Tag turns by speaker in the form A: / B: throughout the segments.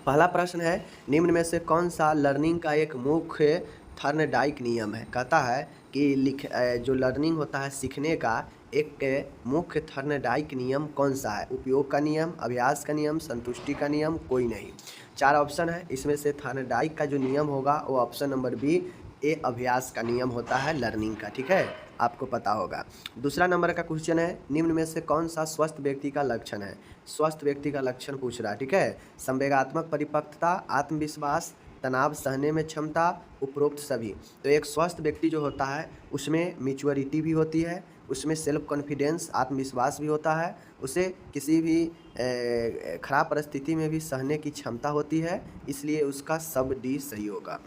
A: पहला प्रश्न है, निम्न में से कौन सा लर्निंग का एक मुख्य थर्नडाइक नियम है। कहता है कि जो लर्निंग होता है सीखने का एक मुख्य थर्नडाइक नियम कौन सा है। उपयोग का नियम, अभ्यास का नियम, संतुष्टि का नियम, कोई नहीं। 4 ऑप्शन है, इसमें से थर्नडाइक का जो नियम होगा वो ऑप्शन नंबर बी ए अभ्यास का नियम होता है लर्निंग का। ठीक है, आपको पता होगा। दूसरा नंबर का क्वेश्चन है, निम्न में से कौन सा स्वस्थ व्यक्ति का लक्षण है। स्वस्थ व्यक्ति का लक्षण पूछ रहा है। ठीक है, संवेगात्मक परिपक्वता, आत्मविश्वास, तनाव सहने में क्षमता, उपरोक्त सभी। तो एक स्वस्थ व्यक्ति जो होता है उसमें मैच्योरिटी भी होती है, उसमें सेल्फ कॉन्फिडेंस आत्मविश्वास भी होता है, उसे किसी भी खराब परिस्थिति में भी सहने की क्षमता होती है, इसलिए उसका सब डी सही होगा।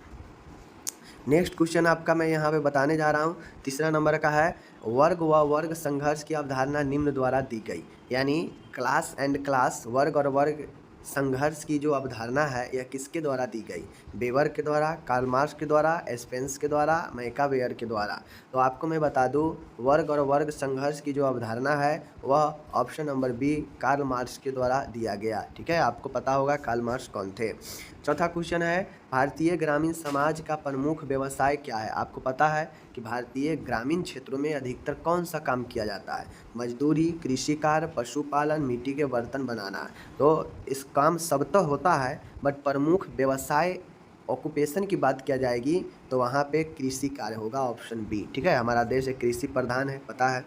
A: नेक्स्ट क्वेश्चन आपका मैं यहाँ पे बताने जा रहा हूँ। तीसरा नंबर का है, वर्ग व वर्ग संघर्ष की अवधारणा निम्न द्वारा दी गई। यानी क्लास एंड क्लास, वर्ग और वर्ग संघर्ष की जो अवधारणा है यह किसके द्वारा दी गई। वेबर के द्वारा, कार्ल मार्क्स के द्वारा, स्पेंस के द्वारा, मैकावेयर के द्वारा। तो आपको मैं बता दूं, वर्ग और वर्ग संघर्ष की जो अवधारणा है वह option number B Karl Marx के द्वारा दिया गया। ठीक है, आपको पता होगा कार्ल मार्क्स कौन थे। चौथा क्वेश्चन है, भारतीय ग्रामीण समाज का प्रमुख व्यवसाय क्या है। आपको पता है कि भारतीय ग्रामीण क्षेत्रों में अधिकतर कौन सा काम किया जाता है। मजदूरी, कृषि कार्य, पशुपालन, मिट्टी के बर्तन बनाना। तो इस काम सब तो होता है, बट प्रमुख व्यवसाय ऑक्यूपेशन की बात किया जाएगी तो वहाँ पे कृषि कार्य होगा, ऑप्शन बी। ठीक है, हमारा देश एक कृषि प्रधान है, पता है।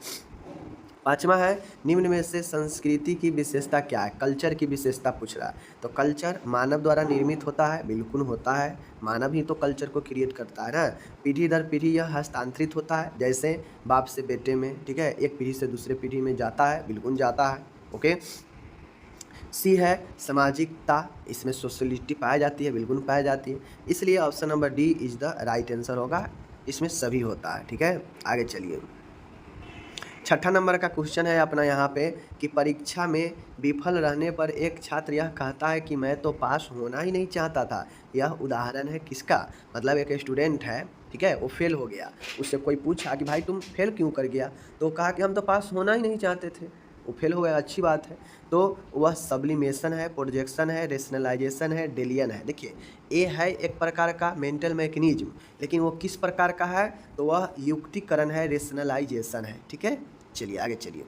A: पांचवा है, निम्न में से संस्कृति की विशेषता क्या है। कल्चर की विशेषता पूछ रहा है। तो कल्चर मानव द्वारा निर्मित होता है, बिल्कुल होता है, मानव ही तो कल्चर को क्रिएट करता है ना। पीढ़ी दर पीढ़ी यह हस्तांतरित होता है, जैसे बाप से बेटे में। ठीक है, एक पीढ़ी से दूसरे पीढ़ी में जाता है, बिल्कुल जाता है। ओके। सी है सामाजिकता, इसमें सोशलिटी पाई जाती है, बिल्कुल पाई जाती है, इसलिए option number D is the right answer होगा, इसमें सभी होता है। ठीक है, आगे चलिए। छठा नंबर का क्वेश्चन है अपना यहाँ पे कि परीक्षा में विफल रहने पर एक छात्र यह कहता है कि मैं तो पास होना ही नहीं चाहता था। यह उदाहरण है किसका। मतलब एक स्टूडेंट है, ठीक है, वो फेल हो गया, उससे कोई पूछा कि भाई तुम फेल क्यों कर गया, तो कहा कि हम तो पास होना ही नहीं चाहते थे। वो फेल हो गया, अच्छी बात है। तो वह सब्लिमेशन है, प्रोजेक्शन है, रेशनलाइजेशन है, डेलियन है। देखिए, ए है एक प्रकार का मेंटल मैकेनिज्म, लेकिन वो किस प्रकार का है, तो वह युक्तिकरण है, रेशनलाइजेशन है। ठीक है, चलिए आगे चलिए।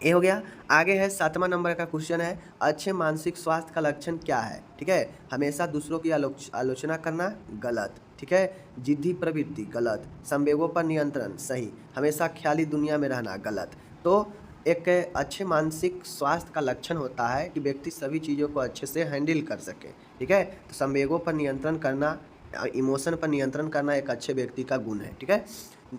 A: ये हो गया। आगे है 7वां नंबर का क्वेश्चन है, अच्छे मानसिक स्वास्थ्य का लक्षण क्या है। ठीक है, हमेशा दूसरों की आलोचना करना, गलत। ठीक है, जिद्दी प्रवृत्ति, गलत। संवेगों पर नियंत्रण, सही। हमेशा ख्याली दुनिया में रहना, गलत। तो एक अच्छे मानसिक स्वास्थ्य का लक्षण होता है कि व्यक्ति सभी चीज़ों को अच्छे से हैंडल कर सके। ठीक है, तो संवेगों पर नियंत्रण करना, इमोशन पर नियंत्रण करना एक अच्छे व्यक्ति का गुण है। ठीक है,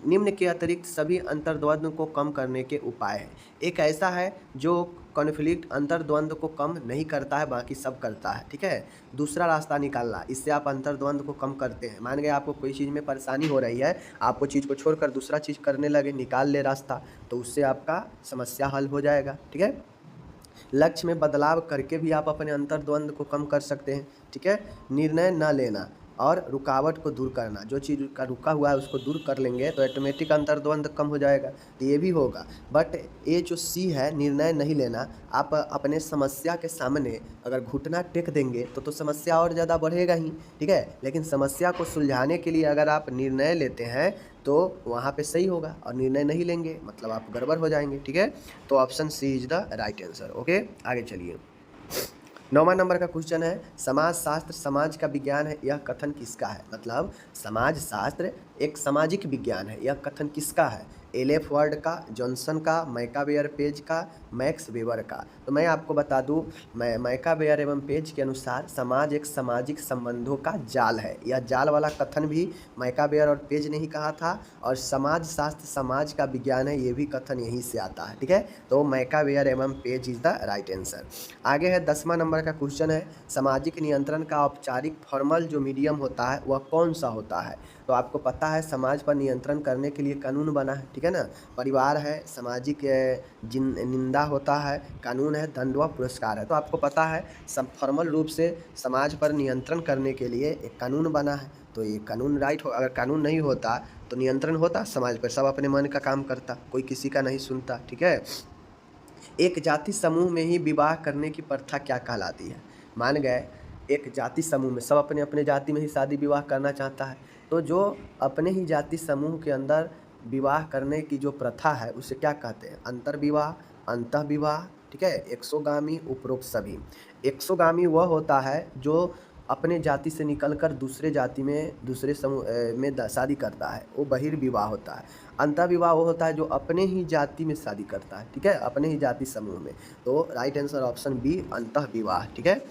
A: निम्न के अतिरिक्त सभी अंतर्द्वंद को कम करने के उपाय हैं। एक ऐसा है जो कॉन्फ्लिक्ट अंतर्द्वंद को कम नहीं करता है, बाकी सब करता है। ठीक है, दूसरा रास्ता निकालना, इससे आप अंतर्द्वंद को कम करते हैं। मान गए आपको कोई चीज़ में परेशानी हो रही है, आपको चीज़ को छोड़कर दूसरा चीज़ करने लगे, निकाल ले रास्ता, तो उससे आपका समस्या हल हो जाएगा। ठीक है, लक्ष्य में बदलाव करके भी आप अपने अंतर्द्वंद को कम कर सकते हैं। ठीक है, निर्णय न लेना और रुकावट को दूर करना, जो चीज़ का रुका हुआ है उसको दूर कर लेंगे तो ऑटोमेटिक अंतर्द्वंद कम हो जाएगा। तो ये भी होगा। बट ये जो सी है, निर्णय नहीं लेना, आप अपने समस्या के सामने अगर घुटना टेक देंगे तो समस्या और ज़्यादा बढ़ेगा ही। ठीक है, लेकिन समस्या को सुलझाने के लिए अगर आप निर्णय लेते हैं तो वहाँ पे सही होगा, और निर्णय नहीं लेंगे मतलब आप गड़बड़ हो जाएंगे। ठीक है, तो option C is the right answer. Okay, आगे चलिए। 9वां नंबर का क्वेश्चन है, समाज शास्त्र समाज का विज्ञान है, यह कथन किसका है। मतलब समाज शास्त्र एक सामाजिक विज्ञान है, यह कथन किसका है। एलेफ वर्ड का, जॉनसन का, मैकावेयर पेज का, मैक्स वेबर का। तो मैं आपको बता दूं, मैकावेयर एवं पेज के अनुसार समाज एक सामाजिक संबंधों का जाल है। यह जाल वाला कथन भी मैकावेयर और पेज ने ही कहा था, और समाज शास्त्र समाज का विज्ञान है, ये भी कथन यहीं से आता है। ठीक है, तो मैकावेयर एवं page is the right answer. आगे है 10वां नंबर का क्वेश्चन है, सामाजिक नियंत्रण का औपचारिक फॉर्मल जो मीडियम होता है वह कौन सा होता है। तो आपको पता है समाज पर नियंत्रण करने के लिए कानून बना है। ठीक है ना, परिवार है, सामाजिक निंदा होता है, कानून है, दंड व पुरस्कार है। तो आपको पता है सब फॉर्मल रूप से समाज पर नियंत्रण करने के लिए एक कानून बना है। तो ये कानून राइट हो, अगर कानून नहीं होता तो नियंत्रण होता समाज पर, सब अपने मन का काम करता, कोई किसी का नहीं सुनता। ठीक है, एक जाति समूह में ही विवाह करने की प्रथा क्या कहलाती है। मान गए एक जाति समूह में सब अपने अपने जाति में ही शादी विवाह करना चाहता है, तो जो अपने ही जाति समूह के अंदर विवाह करने की जो प्रथा है उसे क्या कहते हैं? अंतर्विवाह, अंतःविवाह, ठीक है। एक्सोगामी, उपरोक्त सभी। एक्सोगामी वह होता है जो अपने जाति से निकलकर दूसरे जाति में, दूसरे समूह में शादी करता है, वो बहिर्विवाह होता है। अंतःविवाह वो होता है जो अपने ही जाति में शादी करता है, ठीक है, अपने ही जाति समूह में। तो राइट आंसर ऑप्शन बी, अंतःविवाह, ठीक है।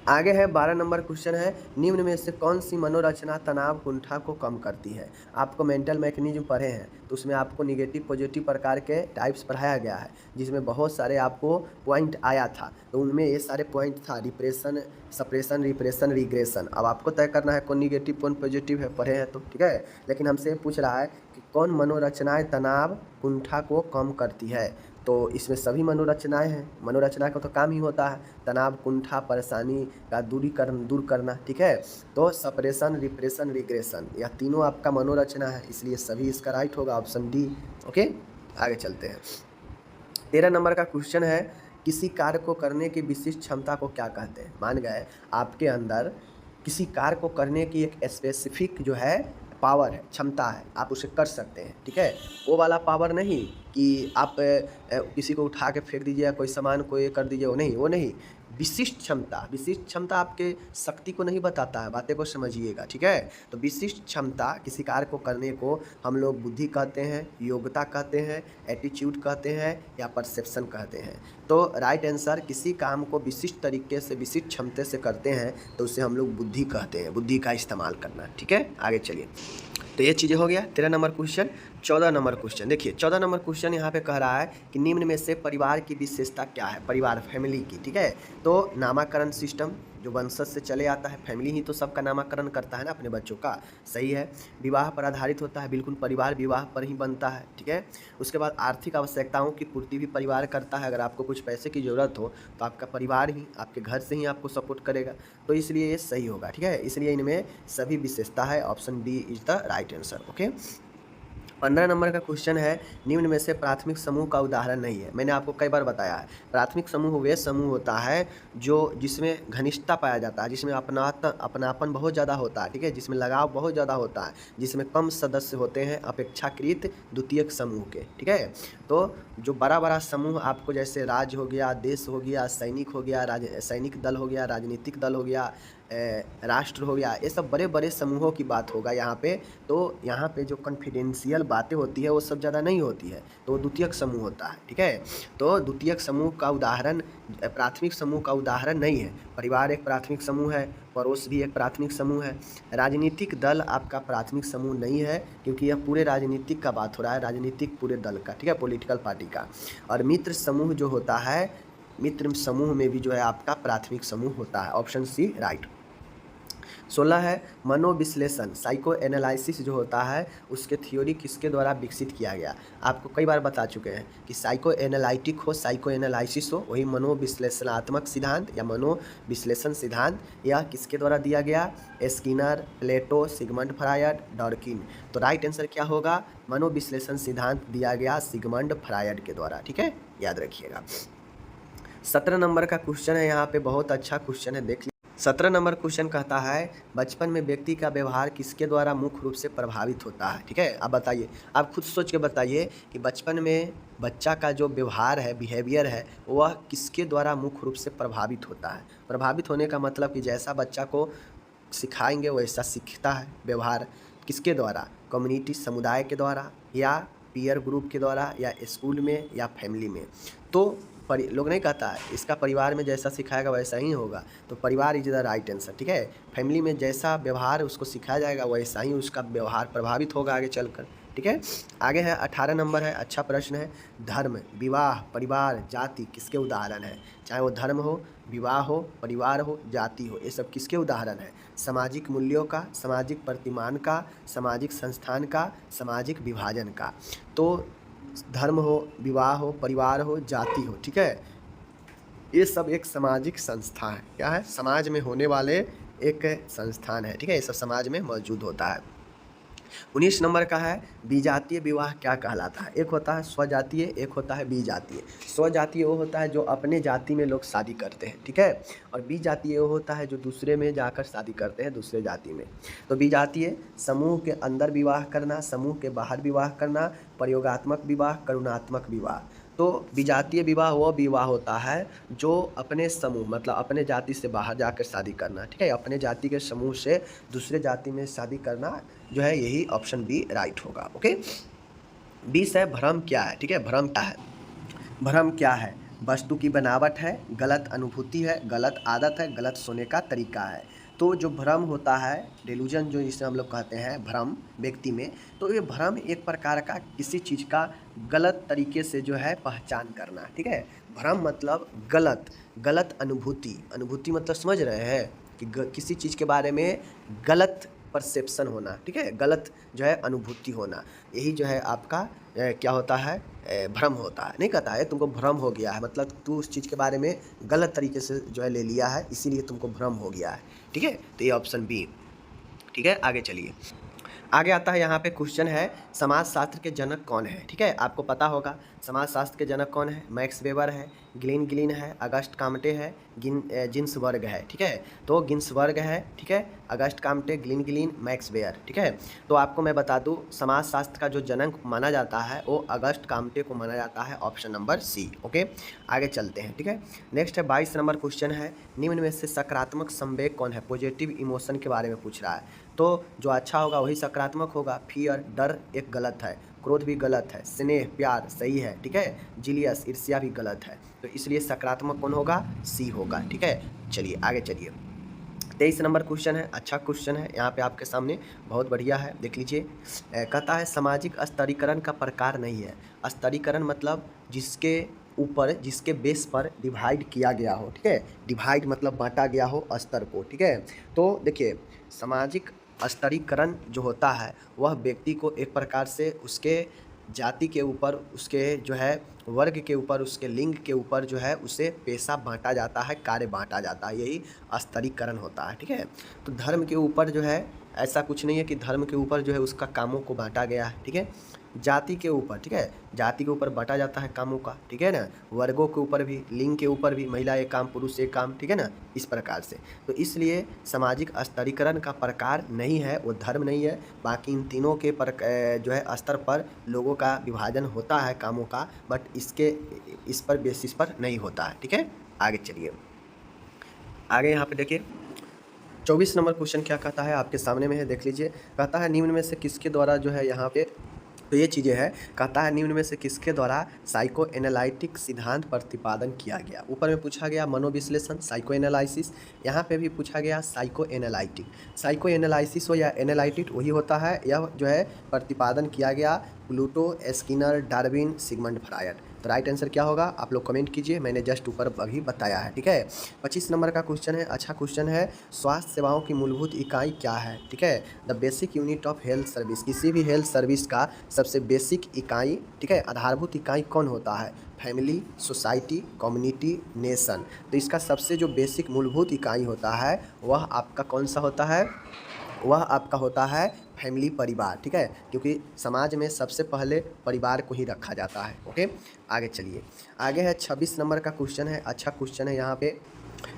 A: आगे है 12 नंबर क्वेश्चन है, निम्न में से कौन सी मनोरचना तनाव कुंठा को कम करती है? आपको मेंटल मैकेनिज्म पढ़े हैं तो उसमें आपको निगेटिव पॉजिटिव प्रकार के टाइप्स पढ़ाया गया है, जिसमें बहुत सारे आपको पॉइंट आया था। तो उनमें ये सारे पॉइंट था, डिप्रेशन, सप्रेशन, रिप्रेशन, रिग्रेशन। अब आपको तय करना है कौन निगेटिव कौन पॉजिटिव है, पढ़े हैं तो, ठीक है। लेकिन हमसे पूछ रहा है कि कौन मनोरचनाएं तनाव कुंठा को कम करती है, तो इसमें सभी मनोरचनाएं हैं। मनोरचना का तो काम ही होता है तनाव कुंठा परेशानी का दूर करना, ठीक है। तो सप्रेशन, रिप्रेशन, रिग्रेशन, यह तीनों आपका मनोरचना है, इसलिए सभी इसका राइट होगा, ऑप्शन डी। ओके, आगे चलते हैं। 13 नंबर का क्वेश्चन है, किसी कार्य को करने की विशिष्ट क्षमता को क्या कहते हैं? मान गए आपके अंदर किसी कार्य को करने की एक स्पेसिफिक जो है पावर है, क्षमता है, आप उसे कर सकते हैं, ठीक है। वो वाला पावर नहीं कि आप किसी को उठा के फेंक दीजिए, कोई सामान को ये कर दीजिए, वो नहीं। विशिष्ट क्षमता आपके शक्ति को नहीं बताता है, बातें को समझिएगा, ठीक है। तो विशिष्ट क्षमता किसी कार्य को करने को हम लोग बुद्धि कहते हैं, योग्यता कहते हैं, एटीट्यूड कहते हैं या परसेप्शन कहते हैं। तो राइट आंसर, किसी काम को विशिष्ट तरीके से, विशिष्ट क्षमता से करते हैं तो उसे हम लोग बुद्धि कहते हैं, बुद्धि का इस्तेमाल करना, ठीक है। आगे चलिए, तो ये चीज़ें हो गया 13 नंबर क्वेश्चन। 14 नंबर क्वेश्चन देखिए, 14 नंबर क्वेश्चन यहाँ पे कह रहा है कि निम्न में से परिवार की विशेषता क्या है? परिवार, फैमिली की, ठीक है। तो नामकरण सिस्टम जो वंशज से चले आता है, फैमिली ही तो सबका नामकरण करता है ना अपने बच्चों का, सही है। विवाह पर आधारित होता है, बिल्कुल परिवार विवाह पर ही बनता है, ठीक है। उसके बाद आर्थिक आवश्यकताओं की पूर्ति भी परिवार करता है, अगर आपको कुछ पैसे की ज़रूरत हो तो आपका परिवार ही, आपके घर से ही आपको सपोर्ट करेगा, तो इसलिए ये सही होगा, ठीक है। इसलिए इनमें सभी विशेषता है, option D is the right answer. Okay, 15 number का क्वेश्चन है, निम्न में से प्राथमिक समूह का उदाहरण नहीं है। मैंने आपको कई बार बताया है, प्राथमिक समूह वे समूह होता है जो जिसमें घनिष्ठता पाया जाता है, जिसमें अपनापन बहुत ज़्यादा होता है, ठीक है, जिसमें लगाव बहुत ज़्यादा होता है, जिसमें कम सदस्य होते हैं अपेक्षाकृत द्वितीयक समूह के, ठीक है। तो जो बड़ा बड़ा समूह आपको, जैसे राज्य हो गया, देश हो गया, सैनिक हो गया, सैनिक दल हो गया, राजनीतिक दल हो गया, राष्ट्र हो गया, ये सब बड़े बड़े समूहों की बात होगा यहाँ पे। तो यहाँ पे जो कॉन्फिडेंशियल बातें होती है वो सब ज़्यादा नहीं होती है, तो वो द्वितीयक समूह होता है, ठीक है। तो द्वितीयक समूह का उदाहरण प्राथमिक समूह का उदाहरण नहीं है। परिवार एक प्राथमिक समूह है, पड़ोस भी एक प्राथमिक समूह है। राजनीतिक दल आपका प्राथमिक समूह नहीं है, क्योंकि यह पूरे राजनीतिक का बात हो रहा है, राजनीतिक पूरे दल का, ठीक है, पॉलिटिकल पार्टी का। और मित्र समूह जो होता है, मित्र समूह में भी जो है आपका प्राथमिक समूह होता है, ऑप्शन सी राइट। 16 है, मनोविश्लेषण, साइको एनालिसिस जो होता है उसके थ्योरी किसके द्वारा विकसित किया गया? आपको कई बार बता चुके हैं कि साइको एनालिटिक हो, साइको एनालिसिस हो, वही मनोविश्लेषणात्मक सिद्धांत या मनोविश्लेषण सिद्धांत यह किसके द्वारा दिया गया? स्किनर, प्लेटो, सिगमंड फ्रायड, डॉर्किन। तो राइट आंसर क्या होगा? मनोविश्लेषण सिद्धांत दिया गया सिगमंड फ्रायड के द्वारा, ठीक है, याद रखिएगा। 17 नंबर का क्वेश्चन है, यहाँ पे बहुत अच्छा क्वेश्चन है, देख लीजिए। 17 नंबर क्वेश्चन कहता है, बचपन में व्यक्ति का व्यवहार किसके द्वारा मुख्य रूप से प्रभावित होता है? ठीक है, आप बताइए, आप खुद सोच के बताइए कि बचपन में बच्चा का जो व्यवहार है, बिहेवियर है, वह किसके द्वारा मुख्य रूप से प्रभावित होता है? प्रभावित होने का मतलब कि जैसा बच्चा को सिखाएंगे वैसा सीखता है व्यवहार। किसके द्वारा? कम्युनिटी, समुदाय के द्वारा, या पीयर ग्रुप के द्वारा, या स्कूल में, या फैमिली में। तो लोग नहीं कहता है इसका परिवार में जैसा सिखाएगा वैसा ही होगा, तो परिवार इज द राइट आंसर, ठीक है। फैमिली में जैसा व्यवहार उसको सिखाया जाएगा वैसा ही उसका व्यवहार प्रभावित होगा आगे चलकर, ठीक है। आगे है 18 नंबर है, अच्छा प्रश्न है। धर्म, विवाह, परिवार, जाति किसके उदाहरण है? चाहे वो धर्म हो, विवाह हो, परिवार हो, जाति हो, ये सब किसके उदाहरण है? सामाजिक मूल्यों का, सामाजिक प्रतिमान का, सामाजिक संस्थान का, सामाजिक विभाजन का। तो धर्म हो, विवाह हो, परिवार हो, जाति हो, ठीक है, ये सब एक सामाजिक संस्था है। क्या है? समाज में होने वाले एक संस्थान है, ठीक है, ये सब समाज में मौजूद होता है। 19 नंबर का है विजातीय विवाह क्या कहलाता है। एक होता है स्वजातीय, एक होता है विजातीय। स्वजातीय वो होता है जो अपने जाति में लोग शादी करते हैं, ठीक है, और विजातीय वो होता है जो दूसरे में जाकर शादी करते हैं, दूसरे जाति में। तो विजातीय समूह के अंदर विवाह करना, समूह के बाहर विवाह करना, प्रयोगात्मक विवाह, करुणात्मक विवाह। तो विजातीय विवाह वो विवाह होता है जो अपने समूह मतलब अपने जाति से बाहर जाकर शादी करना, ठीक है, अपने जाति के समूह से दूसरे जाति में शादी करना जो है, यही ऑप्शन बी राइट होगा। ओके, 20 है भ्रम क्या है, ठीक है, भ्रम क्या है। भ्रम क्या है? वस्तु की बनावट है, गलत अनुभूति है, गलत आदत है, गलत सोने का तरीका है। तो जो भ्रम होता है, डेलूजन जो जिसे हम लोग कहते हैं भ्रम व्यक्ति में, तो ये भ्रम एक प्रकार का किसी चीज़ का गलत तरीके से जो है पहचान करना, ठीक है। भ्रम मतलब गलत अनुभूति, अनुभूति मतलब समझ रहे हैं कि किसी चीज़ के बारे में गलत परसेप्शन होना, ठीक है, गलत जो है अनुभूति होना, यही जो है आपका क्या होता है, भ्रम होता है। नहीं कहता है तुमको भ्रम हो गया है, मतलब तू उस चीज़ के बारे में गलत तरीके से जो है ले लिया है, इसीलिए तुमको भ्रम हो गया है, ठीक है। तो ये ऑप्शन बी, ठीक है। आगे चलिए, आगे आता है यहाँ पे क्वेश्चन है समाजशास्त्र के जनक कौन है, ठीक है। आपको पता होगा समाजशास्त्र के जनक कौन है, मैक्स वेबर है, ग्लीन है, अगस्ट काम्टे है, जिन्सबर्ग है, ठीक है। तो गिन्सबर्ग है, ठीक है, अगस्ट काम्टे, ग्लीन, मैक्स वेबर, ठीक है। तो आपको मैं बता दूं समाजशास्त्र का जो जनक माना जाता है वो अगस्ट काम्टे को माना जाता है, ऑप्शन नंबर सी। ओके, आगे चलते हैं, ठीक है। नेक्स्ट है 22 नंबर क्वेश्चन है निम्न में से सकारात्मक संवेग कौन है, पॉजिटिव इमोशन के बारे में पूछ रहा है। तो जो अच्छा होगा वही सकारात्मक होगा। फियर डर एक गलत है, क्रोध भी गलत है, स्नेह प्यार सही है, ठीक है, जीलियस ईर्ष्या भी गलत है, तो इसलिए सकारात्मक कौन होगा, सी होगा, ठीक है। चलिए आगे चलिए, 23 नंबर क्वेश्चन है, अच्छा क्वेश्चन है यहाँ पे आपके सामने, बहुत बढ़िया है, देख लीजिए। कहता है सामाजिक स्तरीकरण का प्रकार नहीं है। स्तरीकरण मतलब जिसके ऊपर जिसके बेस पर डिवाइड किया गया हो, ठीक है, डिवाइड मतलब बांटा गया हो स्तर को, ठीक है। तो देखिए सामाजिक स्तरीकरण जो होता है वह व्यक्ति को एक प्रकार से उसके जाति के ऊपर, उसके जो है वर्ग के ऊपर, उसके लिंग के ऊपर जो है उसे पेशा बांटा जाता है, कार्य बांटा जाता है, यही स्तरीकरण होता है, ठीक है। तो धर्म के ऊपर जो है ऐसा कुछ नहीं है कि धर्म के ऊपर जो है उसका कामों को बांटा गया है, ठीक है। जाति के ऊपर, ठीक है, जाति के ऊपर बांटा जाता है कामों का, ठीक है ना, वर्गों के ऊपर भी, लिंग के ऊपर भी, महिला एक काम पुरुष एक काम, ठीक है ना, इस प्रकार से। तो इसलिए सामाजिक स्तरीकरण का प्रकार नहीं है, वो धर्म नहीं है। बाकी इन तीनों के जो है स्तर पर लोगों का विभाजन होता है कामों का, बट इस पर बेसिस पर नहीं होता है, ठीक है। आगे चलिए, आगे यहाँ पे देखिए 24 नंबर क्वेश्चन क्या कहता है, आपके सामने में है, देख लीजिए। कहता है निम्न में से किसके द्वारा जो है यहाँ पे, तो ये चीज़ें हैं, कहता है निम्न में से किसके द्वारा साइको एनालिटिक सिद्धांत प्रतिपादन किया गया। ऊपर में पूछा गया मनोविश्लेषण, साइको एनालिसिस, यहाँ पे भी पूछा गया साइको एनालिटिक। साइको एनालिसिस हो या एनालिटिक वही होता है, यह जो है प्रतिपादन किया गया Pluto, Skinner, Darwin, Sigmund Freud. तो राइट आंसर क्या होगा आप लोग कमेंट कीजिए, मैंने जस्ट ऊपर अभी बताया है, ठीक है। 25 नंबर का क्वेश्चन है, अच्छा क्वेश्चन है, स्वास्थ्य सेवाओं की मूलभूत इकाई क्या है, ठीक है। The basic unit of health service, किसी भी हेल्थ सर्विस का सबसे बेसिक इकाई, ठीक है, आधारभूत इकाई कौन होता है, फैमिली, सोसाइटी, कम्युनिटी, नेशन। तो इसका सबसे जो बेसिक मूलभूत इकाई होता है वह आपका कौन सा होता है, वह आपका होता है फैमिली, परिवार, ठीक है, क्योंकि समाज में सबसे पहले परिवार को ही रखा जाता है। ओके, आगे चलिए, आगे है 26 नंबर का क्वेश्चन है, अच्छा क्वेश्चन है यहाँ पे।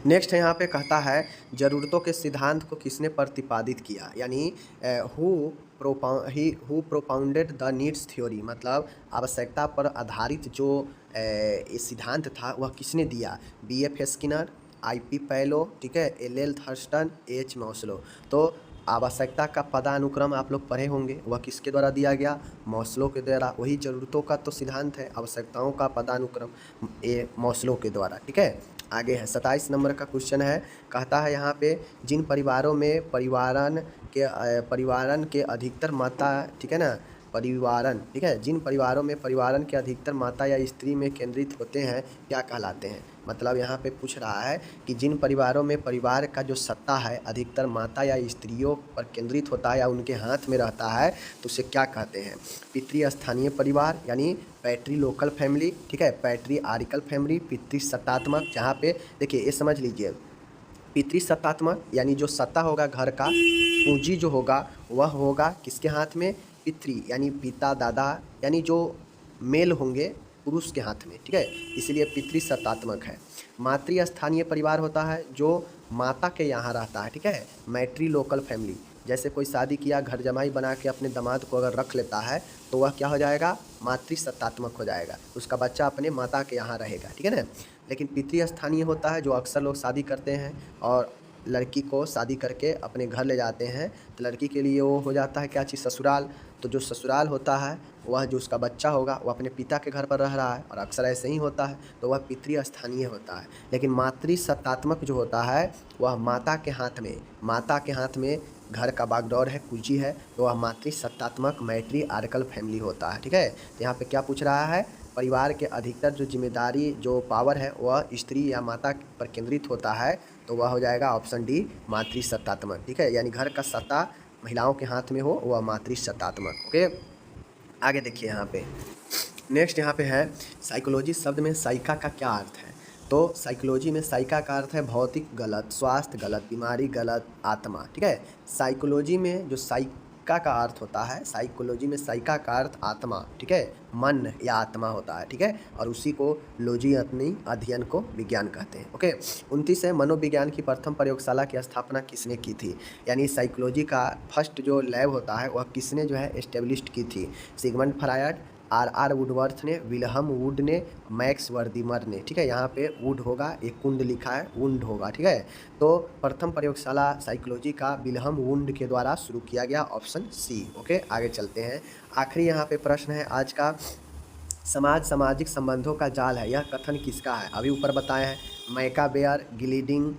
A: नेक्स्ट है यहाँ पे कहता है ज़रूरतों के सिद्धांत को किसने प्रतिपादित किया, यानी who propounded the needs theory, मतलब आवश्यकता पर आधारित जो ये सिद्धांत था वह किसने दिया, B.F. Skinner, I.P. पैलो, ठीक है, L.L. Thurston, H. मॉस्लो। तो आवश्यकता का पदानुक्रम आप लोग पढ़े होंगे, वह किसके द्वारा दिया गया, मॉस्लो के द्वारा। वही ज़रूरतों का तो सिद्धांत है, आवश्यकताओं का पदानुक्रम ये मॉस्लो के द्वारा, ठीक है। आगे है 27 नंबर का क्वेश्चन है, कहता है यहाँ पे जिन परिवारों में परिवारन के अधिकतर माता, ठीक है ना, परिवारन, ठीक है, जिन परिवारों में परिवारन के अधिकतर माता या स्त्री में केंद्रित होते हैं क्या कहलाते हैं। मतलब यहाँ पे पूछ रहा है कि जिन परिवारों में परिवार का जो सत्ता है अधिकतर माता या स्त्रियों पर केंद्रित होता है या उनके हाथ में रहता है तो उसे क्या कहते हैं, पितृस्थानीय परिवार यानी पैट्री लोकल फैमिली, ठीक है, पैट्री आर्किकल फैमिली, पितृसत्तात्मक, जहाँ पे देखिए ये समझ लीजिए पितृसत्तात्मक यानी जो सत्ता होगा घर का पूंजी जो होगा वह होगा किसके हाथ में, पितृ यानी पिता दादा यानी जो मेल होंगे पुरुष के हाथ में, ठीक है, इसलिए पितृ सत्तात्मक है। मातृ स्थानीय परिवार होता है जो माता के यहाँ रहता है, ठीक है, मैट्री लोकल फैमिली। जैसे कोई शादी किया, घर जमाई बना के अपने दामाद को अगर रख लेता है तो वह क्या हो जाएगा, मातृ सत्तात्मक हो जाएगा, उसका बच्चा अपने माता के यहाँ रहेगा, ठीक है ना। लेकिन पितृ स्थानीय होता है जो अक्सर लोग शादी करते हैं और लड़की को शादी करके अपने घर ले जाते हैं, तो लड़की के लिए वो हो जाता है क्या चीज़, ससुराल। तो जो ससुराल होता है वह जो उसका बच्चा होगा वो अपने पिता के घर पर रह रहा है और अक्सर ऐसे ही होता है, तो वह पितृ स्थानीय होता है। लेकिन मातृ सत्तात्मक जो होता है वह माता के हाथ में, माता के हाथ में घर का बागडोर है, कुंजी है, तो वह मातृ सत्तात्मक मैट्री आर्कल फैमिली होता है, ठीक है। तो यहाँ पे क्या पूछ रहा है, परिवार के अधिकतर जो जिम्मेदारी जो पावर है वह स्त्री या माता पर केंद्रित होता है, तो वह हो जाएगा ऑप्शन डी मातृ सत्तात्मक, ठीक है, यानी घर का सत्ता महिलाओं के हाथ में हो वह मातृ सत्तात्मक। ओके, आगे देखिए यहाँ पे नेक्स्ट यहाँ पे है साइकोलॉजी शब्द में साइका का क्या अर्थ है। तो साइकोलॉजी में साइका का अर्थ है भौतिक गलत, स्वास्थ्य गलत, बीमारी गलत, आत्मा, ठीक है। साइकोलॉजी में जो साइका का अर्थ होता है, साइकोलॉजी में साइका का अर्थ आत्मा, ठीक है, मन या आत्मा होता है, ठीक है, और उसी को लॉजी अपनी अध्ययन को विज्ञान कहते हैं। ओके, 29 है मनोविज्ञान की प्रथम प्रयोगशाला की स्थापना किसने की थी, यानी साइकोलॉजी का फर्स्ट जो लैब होता है वह किसने जो है एस्टेब्लिश की थी, सिगमंड फ्रायड, आर वुडवर्थ ने, विल्हम वुड ने, मैक्स वर्दीमर ने, ठीक है, यहाँ पे वुड होगा, एक कुंड लिखा है, वुंड होगा, ठीक है। तो प्रथम प्रयोगशाला साइकोलॉजी का विल्हम वुंड के द्वारा शुरू किया गया, ऑप्शन सी। ओके, आगे चलते हैं। आखिरी यहाँ पे प्रश्न है आज का, समाज सामाजिक संबंधों का जाल है, यह कथन किसका है। अभी ऊपर बताए हैं मैकाबेयर, गिलिडिंग,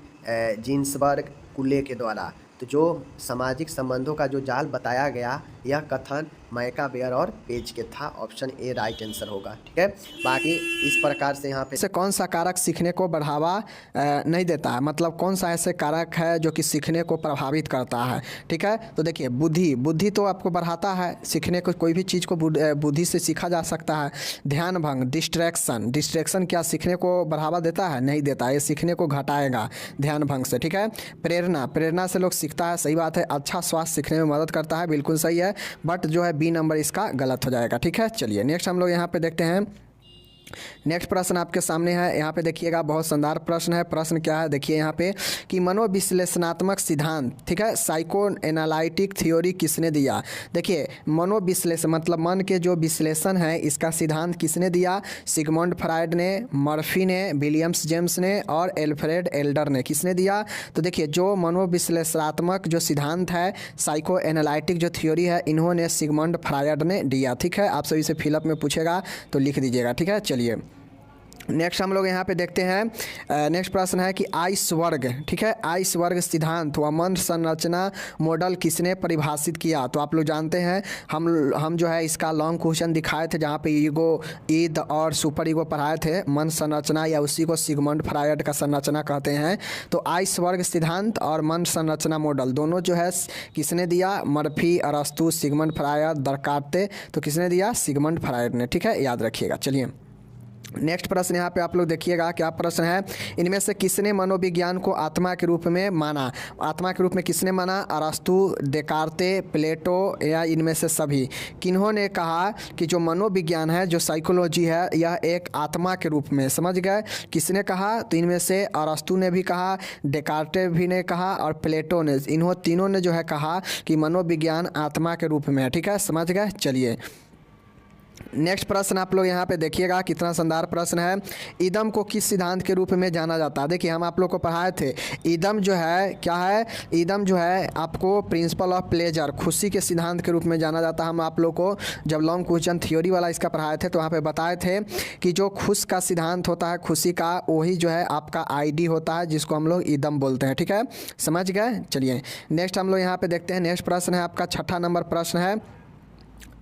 A: जिन्सबर्ग, कुले के द्वारा। तो जो सामाजिक संबंधों का जो जाल बताया गया यह कथन मैकाबेयर और पेज के था, ऑप्शन ए राइट आंसर होगा, ठीक है। बाकी इस प्रकार से यहाँ पे
B: से कौन सा कारक सीखने को बढ़ावा नहीं देता है, मतलब कौन सा ऐसे कारक है जो कि सीखने को प्रभावित करता है, ठीक है। तो देखिए बुद्धि तो आपको बढ़ाता है, सीखने को कोई भी चीज़ को बुद्धि से सीखा जा सकता है। ध्यान भंग, डिस्ट्रैक्शन क्या सीखने को बढ़ावा देता है, नहीं देता, ये सीखने को घटाएगा ध्यान भंग से, ठीक है। प्रेरणा से लोग सीखता है, सही बात है। अच्छा स्वास्थ्य सीखने में मदद करता है, बिल्कुल सही है, बट जो है बी नंबर इसका गलत हो जाएगा, ठीक है। चलिए नेक्स्ट हम लोग यहाँ पे देखते हैं। नेक्स्ट प्रश्न आपके सामने है, यहाँ पे देखिएगा, बहुत शानदार प्रश्न है। प्रश्न क्या है देखिए यहाँ पे कि मनोविश्लेषणात्मक सिद्धांत, ठीक है, साइको एनालिटिक थ्योरी किसने दिया। देखिए मनोविश्लेषण मतलब मन के जो विश्लेषण है इसका सिद्धांत किसने दिया, सिगमंड फ्रायड ने, मर्फी ने, विलियम्स जेम्स ने और एल्फ्रेड एल्डर ने, किसने दिया। तो देखिए जो मनोविश्लेषणात्मक जो सिद्धांत है, साइको एनालिटिक जो थ्योरी है, इन्होंने सिगमंड फ्रायड ने दिया, ठीक है। आप सभी से फिलअप में पूछेगा तो लिख दीजिएगा, ठीक है। चलिए नेक्स्ट हम लोग यहाँ पे देखते हैं। नेक्स्ट प्रश्न है कि आइस वर्ग, ठीक है, आइस वर्ग सिद्धांत व मन संरचना मॉडल किसने परिभाषित किया। तो आप लोग जानते हैं हम जो है इसका लॉन्ग क्वेश्चन दिखाए थे जहाँ पे ईगो, ईद और सुपर ईगो पढ़ाए थे, मन संरचना या उसी को सिगमंड फ्रायड का संरचना कहते हैं। तो आइस वर्ग सिद्धांत और मन संरचना मॉडल दोनों जो है किसने दिया, मर्फी, अरस्तु, सिगमंड फ्रायड, दरकार्ते, तो किसने दिया, सिगमंड फ्रायड ने, ठीक है, याद रखिएगा। चलिए नेक्स्ट प्रश्न यहाँ पे आप लोग देखिएगा, क्या प्रश्न है, इनमें से किसने मनोविज्ञान को आत्मा के रूप में माना। आत्मा के रूप में किसने माना, अरस्तु, डेकार्ते, प्लेटो या इनमें से सभी। किन्होंने कहा कि जो मनोविज्ञान है, जो साइकोलॉजी है, यह एक आत्मा के रूप में, समझ गए, किसने कहा, तो इनमें से अरस्तु ने भी कहा, डेकार्टे भी ने कहा और प्लेटो ने, इन्हों तीनों ने जो है कहा कि मनोविज्ञान आत्मा के रूप में है, ठीक है, समझ गए। चलिए नेक्स्ट प्रश्न आप लोग यहाँ पे देखिएगा, कितना शानदार प्रश्न है। ईदम को किस सिद्धांत के रूप में जाना जाता है। देखिए हम आप लोग को पढ़ाए थे, ईदम जो है क्या है, ईदम जो है आपको प्रिंसिपल ऑफ प्लेजर, खुशी के सिद्धांत के रूप में जाना जाता है। हम आप लोग को जब लॉन्ग क्वेश्चन थ्योरी वाला इसका पढ़ाए थे तो वहाँ पे बताए थे कि जो खुश का सिद्धांत होता है, खुशी का, वही जो है आपका आईडी होता है जिसको हम लोग ईदम बोलते हैं, ठीक है, समझ गए। चलिए नेक्स्ट हम लोग यहाँ पे देखते हैं। नेक्स्ट प्रश्न है आपका 6ठा नंबर प्रश्न है।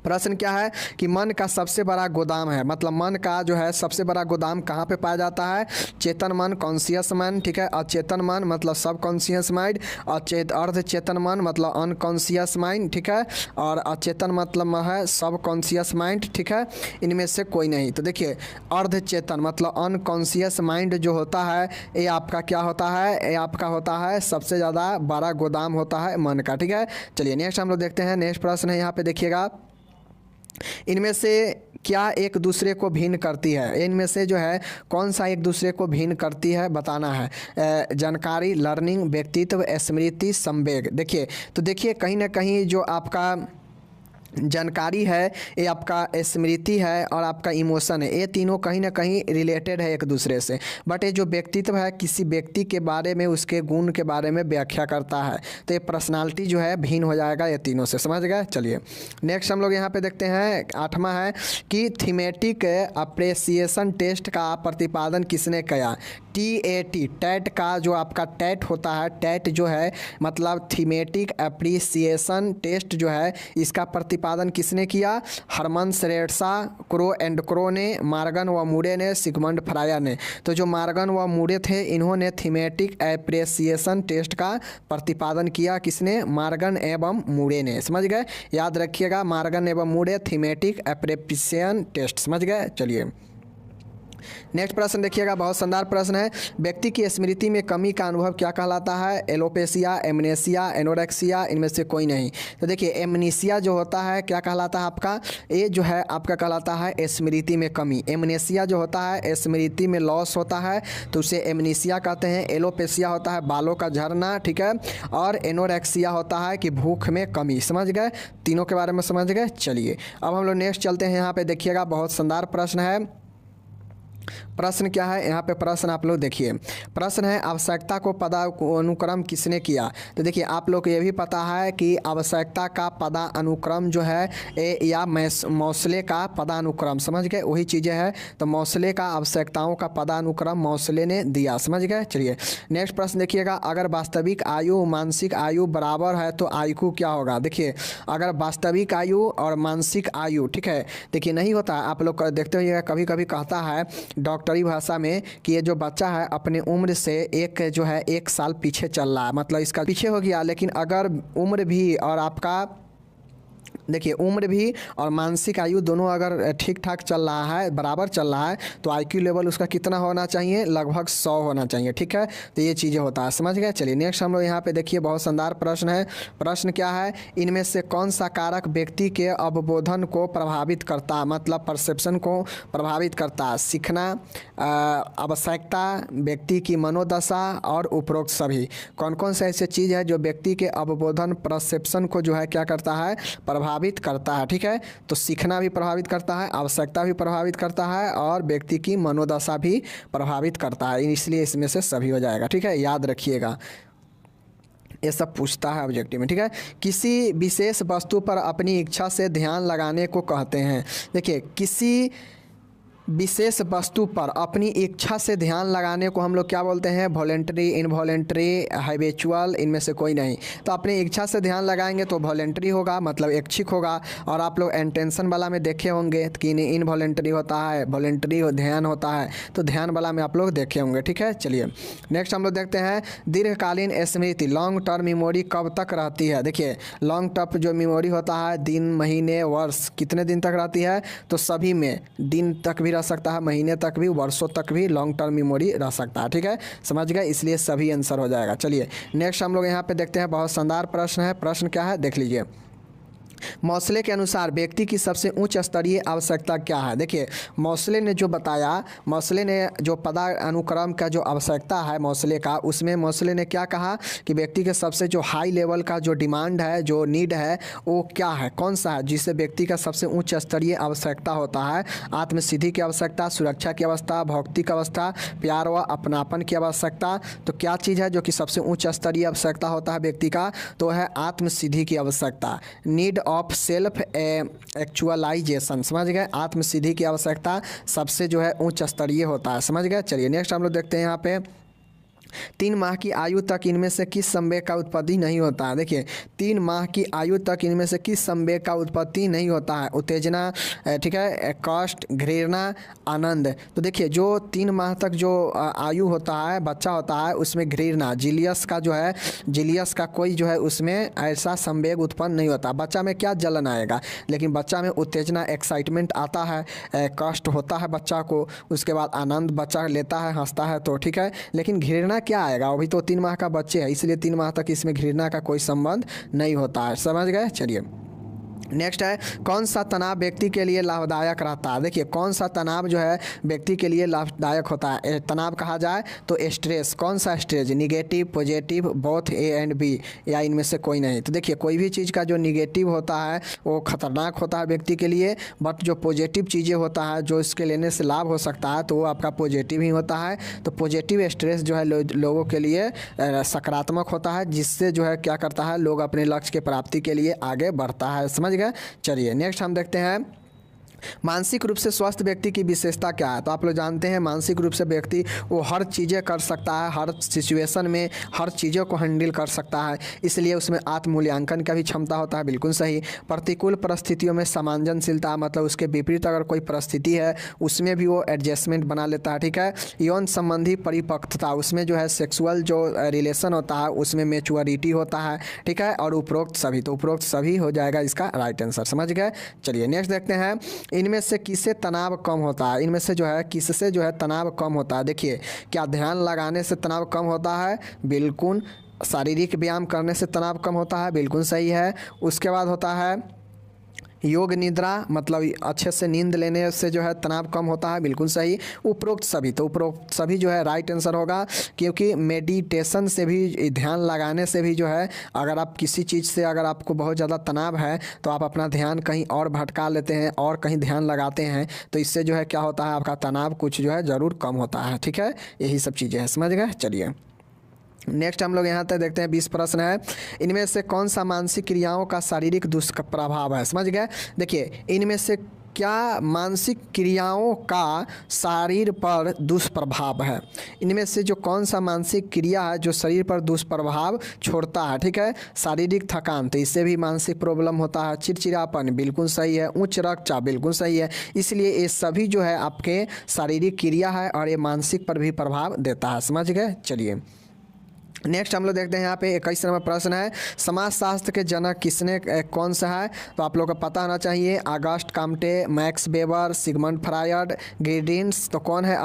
B: प्रश्न क्या है कि मन का सबसे बड़ा गोदाम है, मतलब मन का जो है सबसे बड़ा गोदाम कहाँ पे पाया जाता है? चेतन मन, कॉन्शियस मन, ठीक है। अचेतन मन मतलब सब कॉन्शियस माइंड, अर्ध चेतन मन मतलब अनकॉन्शियस माइंड, ठीक है। और अचेतन मतलब है सब कॉन्शियस माइंड, ठीक है। इनमें से कोई नहीं। तो देखिए अर्ध चेतन मतलब अनकॉन्शियस माइंड जो होता है ये आपका क्या होता है? ये आपका होता है सबसे ज़्यादा बड़ा गोदाम होता है मन का, ठीक है। चलिए नेक्स्ट हम लोग देखते हैं। नेक्स्ट प्रश्न है यहाँ पे देखिएगा, इनमें से क्या एक दूसरे को भिन्न करती है? इनमें से जो है कौन सा एक दूसरे को भिन्न करती है बताना है। जानकारी, लर्निंग, व्यक्तित्व, स्मृति, संवेग। देखिए तो देखिए कहीं ना कहीं जो आपका जानकारी है ये आपका स्मृति है और आपका इमोशन है, ये तीनों कहीं ना कहीं रिलेटेड है एक दूसरे से। बट ये जो व्यक्तित्व है किसी व्यक्ति के बारे में उसके गुण के बारे में व्याख्या करता है, तो ये पर्सनालिटी जो है भिन्न हो जाएगा ये तीनों से, समझ गए। चलिए नेक्स्ट हम लोग यहाँ पे देखते हैं 8वां है कि थीमेटिक अप्रिसिएशन टेस्ट का प्रतिपादन किसने किया? TAT, टैट का जो आपका टैट होता है, टैट जो है मतलब थीमेटिक अप्रिसिएशन टेस्ट जो है इसका प्रतिपादन किसने किया? हरमन श्रेरशा, क्रो एंड क्रो ने, मार्गन व मूरे ने, सिगमंड फ्रायर ने। तो जो मार्गन व मूरे थे इन्होंने थीमेटिक अप्रिसिएशन टेस्ट का प्रतिपादन किया, किसने? मार्गन एवं मूरे ने, समझ गए। याद रखिएगा मार्गन एवं मूरे थीमेटिक अप्रिसिएशन टेस्ट, समझ गए। चलिए नेक्स्ट प्रश्न देखिएगा, बहुत शानदार प्रश्न है। व्यक्ति की स्मृति में कमी का अनुभव क्या कहलाता है? एलोपेसिया, एमनेसिया, एनोरेक्सिया, इनमें से कोई नहीं। तो देखिए एमनेसिया जो होता है क्या कहलाता है आपका? ये जो है आपका कहलाता है स्मृति में कमी। एमनेसिया जो होता है स्मृति में लॉस होता है तो उसे एमनेसिया कहते हैं। एलोपेसिया होता है बालों का झड़ना, ठीक है। और एनोरेक्सिया होता है कि भूख में कमी, समझ गए। तीनों के बारे में समझ गए। चलिए अब हम लोग नेक्स्ट चलते हैं। यहाँ पे देखिएगा बहुत शानदार प्रश्न है। प्रश्न क्या है यहाँ पे? प्रश्न आप लोग देखिए, प्रश्न है आवश्यकता को पदानुक्रम किसने किया? तो देखिए आप लोग को ये भी पता है कि आवश्यकता का पदानुक्रम जो है या मौसले का पदानुक्रम, समझ गए, वही चीज़ें हैं। तो मौसले का आवश्यकताओं का पदानुक्रम मौसले ने दिया, समझ गए। चलिए नेक्स्ट प्रश्न देखिएगा, अगर वास्तविक आयु मानसिक आयु बराबर है तो आयु क्या होगा? देखिए अगर वास्तविक आयु और मानसिक आयु, ठीक है, देखिए नहीं होता, आप लोग देखते होइएगा कभी कभी कहता है डॉक्टरी भाषा में कि ये जो बच्चा है अपने उम्र से एक जो है 1 साल पीछे चल रहा है, मतलब इसका पीछे हो गया। लेकिन अगर उम्र भी और आपका देखिए उम्र भी और मानसिक आयु दोनों अगर ठीक ठाक चल रहा है, बराबर चल रहा है, तो आईक्यू लेवल उसका कितना होना चाहिए? लगभग 100 होना चाहिए, ठीक है। तो ये चीज़ें होता है, समझ गए। चलिए नेक्स्ट हम लोग यहाँ पे देखिए बहुत शानदार प्रश्न है। प्रश्न क्या है? इनमें से कौन सा कारक व्यक्ति के अवबोधन को प्रभावित करता है, मतलब परसेप्शन को प्रभावित करता है? सीखना, आवश्यकता, व्यक्ति की मनोदशा और उपरोक्त सभी। कौन कौन से ऐसे चीज़ है जो व्यक्ति के अवबोधन परसेप्शन को जो है क्या करता है? प्रभावित करता है, ठीक है। तो सीखना भी प्रभावित करता है, आवश्यकता भी प्रभावित करता है और व्यक्ति की मनोदशा भी प्रभावित करता है, इसलिए इसमें से सभी हो जाएगा, ठीक है। याद रखिएगा ये सब पूछता है ऑब्जेक्टिव में, ठीक है। किसी विशेष वस्तु पर अपनी इच्छा से ध्यान लगाने को कहते हैं। देखिए किसी विशेष वस्तु पर अपनी इच्छा से ध्यान लगाने को हम लोग क्या बोलते हैं? वॉलेंटरी, इनवॉलेंटरी, हैबिचुअल, इनमें से कोई नहीं। तो अपनी इच्छा से ध्यान लगाएंगे तो वॉलेंटरी होगा, मतलब ऐच्छिक होगा। और आप लोग इंटेंशन वाला में देखे होंगे कि इनवॉलेंटरी होता है, वॉलेंटरी ध्यान होता है, तो ध्यान वाला में आप लोग देखे होंगे, ठीक है। चलिए नेक्स्ट हम लोग देखते हैं दीर्घकालीन स्मृति, लॉन्ग टर्म मेमोरी कब तक रहती है? देखिए लॉन्ग टर्म जो मेमोरी होता है दिन, महीने, वर्ष, कितने दिन तक रहती है? तो सभी में दिन तक भी रह सकता है, महीने तक भी, वर्षों तक भी लॉन्ग टर्म मेमोरी रह सकता है, ठीक है, समझ गए। इसलिए सभी आंसर हो जाएगा। चलिए नेक्स्ट हम लोग यहाँ पे देखते हैं, बहुत शानदार प्रश्न है। प्रश्न क्या है देख लीजिए, मौसले के अनुसार व्यक्ति की सबसे उच्च स्तरीय आवश्यकता क्या है? देखिए मौसले ने जो बताया, मौसले ने जो पदानुक्रम का जो आवश्यकता है मौसले का, उसमें मौसले ने क्या कहा कि व्यक्ति के सबसे जो हाई लेवल का जो डिमांड है, जो नीड है, वो क्या है, कौन सा है, जिससे व्यक्ति का सबसे उच्च स्तरीय आवश्यकता होता है? आत्मसिद्धि की आवश्यकता, सुरक्षा की अवस्था, भौतिक अवस्था, प्यार व अपनापन की आवश्यकता। तो क्या चीज़ है जो कि सबसे उच्च स्तरीय आवश्यकता होता है व्यक्ति का? तो है आत्मसिद्धि की आवश्यकता, नीड ऑफ सेल्फ एक्चुअलाइजेशन, समझ गए। आत्मसिद्धि की आवश्यकता सबसे जो है उच्च स्तरीय होता है, समझ गए। चलिए नेक्स्ट हम लोग देखते हैं यहाँ पे 3 माह की आयु तक इनमें से किस संवेग का उत्पत्ति नहीं होता है। देखिए 3 माह की आयु तक इनमें से किस संवेग का उत्पत्ति नहीं होता है। उत्तेजना, ठीक है, कष्ट, घृणा, आनंद। तो देखिए जो 3 माह तक जो आयु होता है, बच्चा होता है, उसमें घृणा, जीलियस का जो है, जीलियस का कोई जो है उसमें ऐसा संवेग उत्पन्न नहीं होता। बच्चा में क्या जलन आएगा, लेकिन बच्चा में उत्तेजना, एक्साइटमेंट आता है, कष्ट होता है बच्चा को, उसके बाद आनंद बच्चा लेता है, हंसता है, तो ठीक है। लेकिन घृणा क्या आएगा, अभी तो 3 माह का बच्चे है, इसलिए 3 माह तक इसमें घृणा का कोई संबंध नहीं होता है। समझ गए। चलिए नेक्स्ट है, कौन सा तनाव व्यक्ति के लिए लाभदायक रहता है। देखिए कौन सा तनाव जो है व्यक्ति के लिए लाभदायक होता है। तनाव कहा जाए तो स्ट्रेस। कौन सा stress, negative, positive, both A and B, या इनमें से कोई नहीं। तो देखिए कोई भी चीज़ का जो निगेटिव होता है वो खतरनाक होता है व्यक्ति के लिए, बट जो पॉजिटिव चीज़ें होता है, जो इसके लेने से लाभ हो सकता है, तो वो आपका पॉजिटिव ही होता है। तो पॉजिटिव स्ट्रेस जो है लोगों के लिए सकारात्मक होता है, जिससे जो है क्या करता है, लोग अपने लक्ष्य के प्राप्ति के लिए आगे बढ़ता है। समझ। चलिए नेक्स्ट हम देखते हैं, मानसिक रूप से स्वस्थ व्यक्ति की विशेषता क्या है। तो आप लोग जानते हैं मानसिक रूप से व्यक्ति वो हर चीज़ें कर सकता है, हर सिचुएशन में हर चीज़ों को हैंडल कर सकता है, इसलिए उसमें आत्ममूल्यांकन का भी क्षमता होता है। बिल्कुल सही। प्रतिकूल परिस्थितियों में सामंजस्यशीलता, मतलब उसके विपरीत अगर कोई परिस्थिति है उसमें भी वो एडजस्टमेंट बना लेता है। ठीक है। यौन संबंधी परिपक्वता, उसमें जो है सेक्सुअल जो रिलेशन होता है उसमें मैच्योरिटी होता है। ठीक है। और उपरोक्त सभी, तो उपरोक्त सभी हो जाएगा इसका राइट आंसर। समझ गए। चलिए नेक्स्ट देखते हैं, इनमें से किससे तनाव कम होता है। इनमें से जो है किससे जो है तनाव कम होता है। देखिए क्या ध्यान लगाने से तनाव कम होता है, बिल्कुल। शारीरिक व्यायाम करने से तनाव कम होता है, बिल्कुल सही है। उसके बाद होता है योग निद्रा, मतलब अच्छे से नींद लेने से जो है तनाव कम होता है, बिल्कुल सही। उपरोक्त सभी, तो उपरोक्त सभी जो है राइट आंसर होगा, क्योंकि मेडिटेशन से भी, ध्यान लगाने से भी जो है, अगर आप किसी चीज़ से अगर आपको बहुत ज़्यादा तनाव है तो आप अपना ध्यान कहीं और भटका लेते हैं और कहीं ध्यान लगाते हैं, तो इससे जो है क्या होता है, आपका तनाव कुछ जो है ज़रूर कम होता है। ठीक है। यही सब चीज़ें हैं। समझ गए। चलिए नेक्स्ट हम लोग यहाँ तक देखते हैं, 20 प्रश्न है। इनमें से कौन सा मानसिक क्रियाओं का शारीरिक दुष्प्रभाव है। समझ गए। देखिए इनमें से क्या मानसिक क्रियाओं का शरीर पर दुष्प्रभाव है। इनमें से जो कौन सा मानसिक क्रिया है जो शरीर पर दुष्प्रभाव छोड़ता है। ठीक है। शारीरिक थकान, तो इससे भी मानसिक प्रॉब्लम होता है। चिड़चिड़ापन, बिल्कुल सही है। उच्च रक्तचाप, बिल्कुल सही है। इसलिए ये सभी जो है आपके शारीरिक क्रिया है और ये मानसिक पर भी प्रभाव देता है। समझ गए। चलिए नेक्स्ट हम लोग देखते हैं, यहाँ पे 21 नंबर प्रश्न है, समाजशास्त्र के जनक किसने, कौन सा है। तो आप लोगों को पता होना चाहिए, August Comte, Max Weber, Sigmund Freud, Giddens. तो कौन है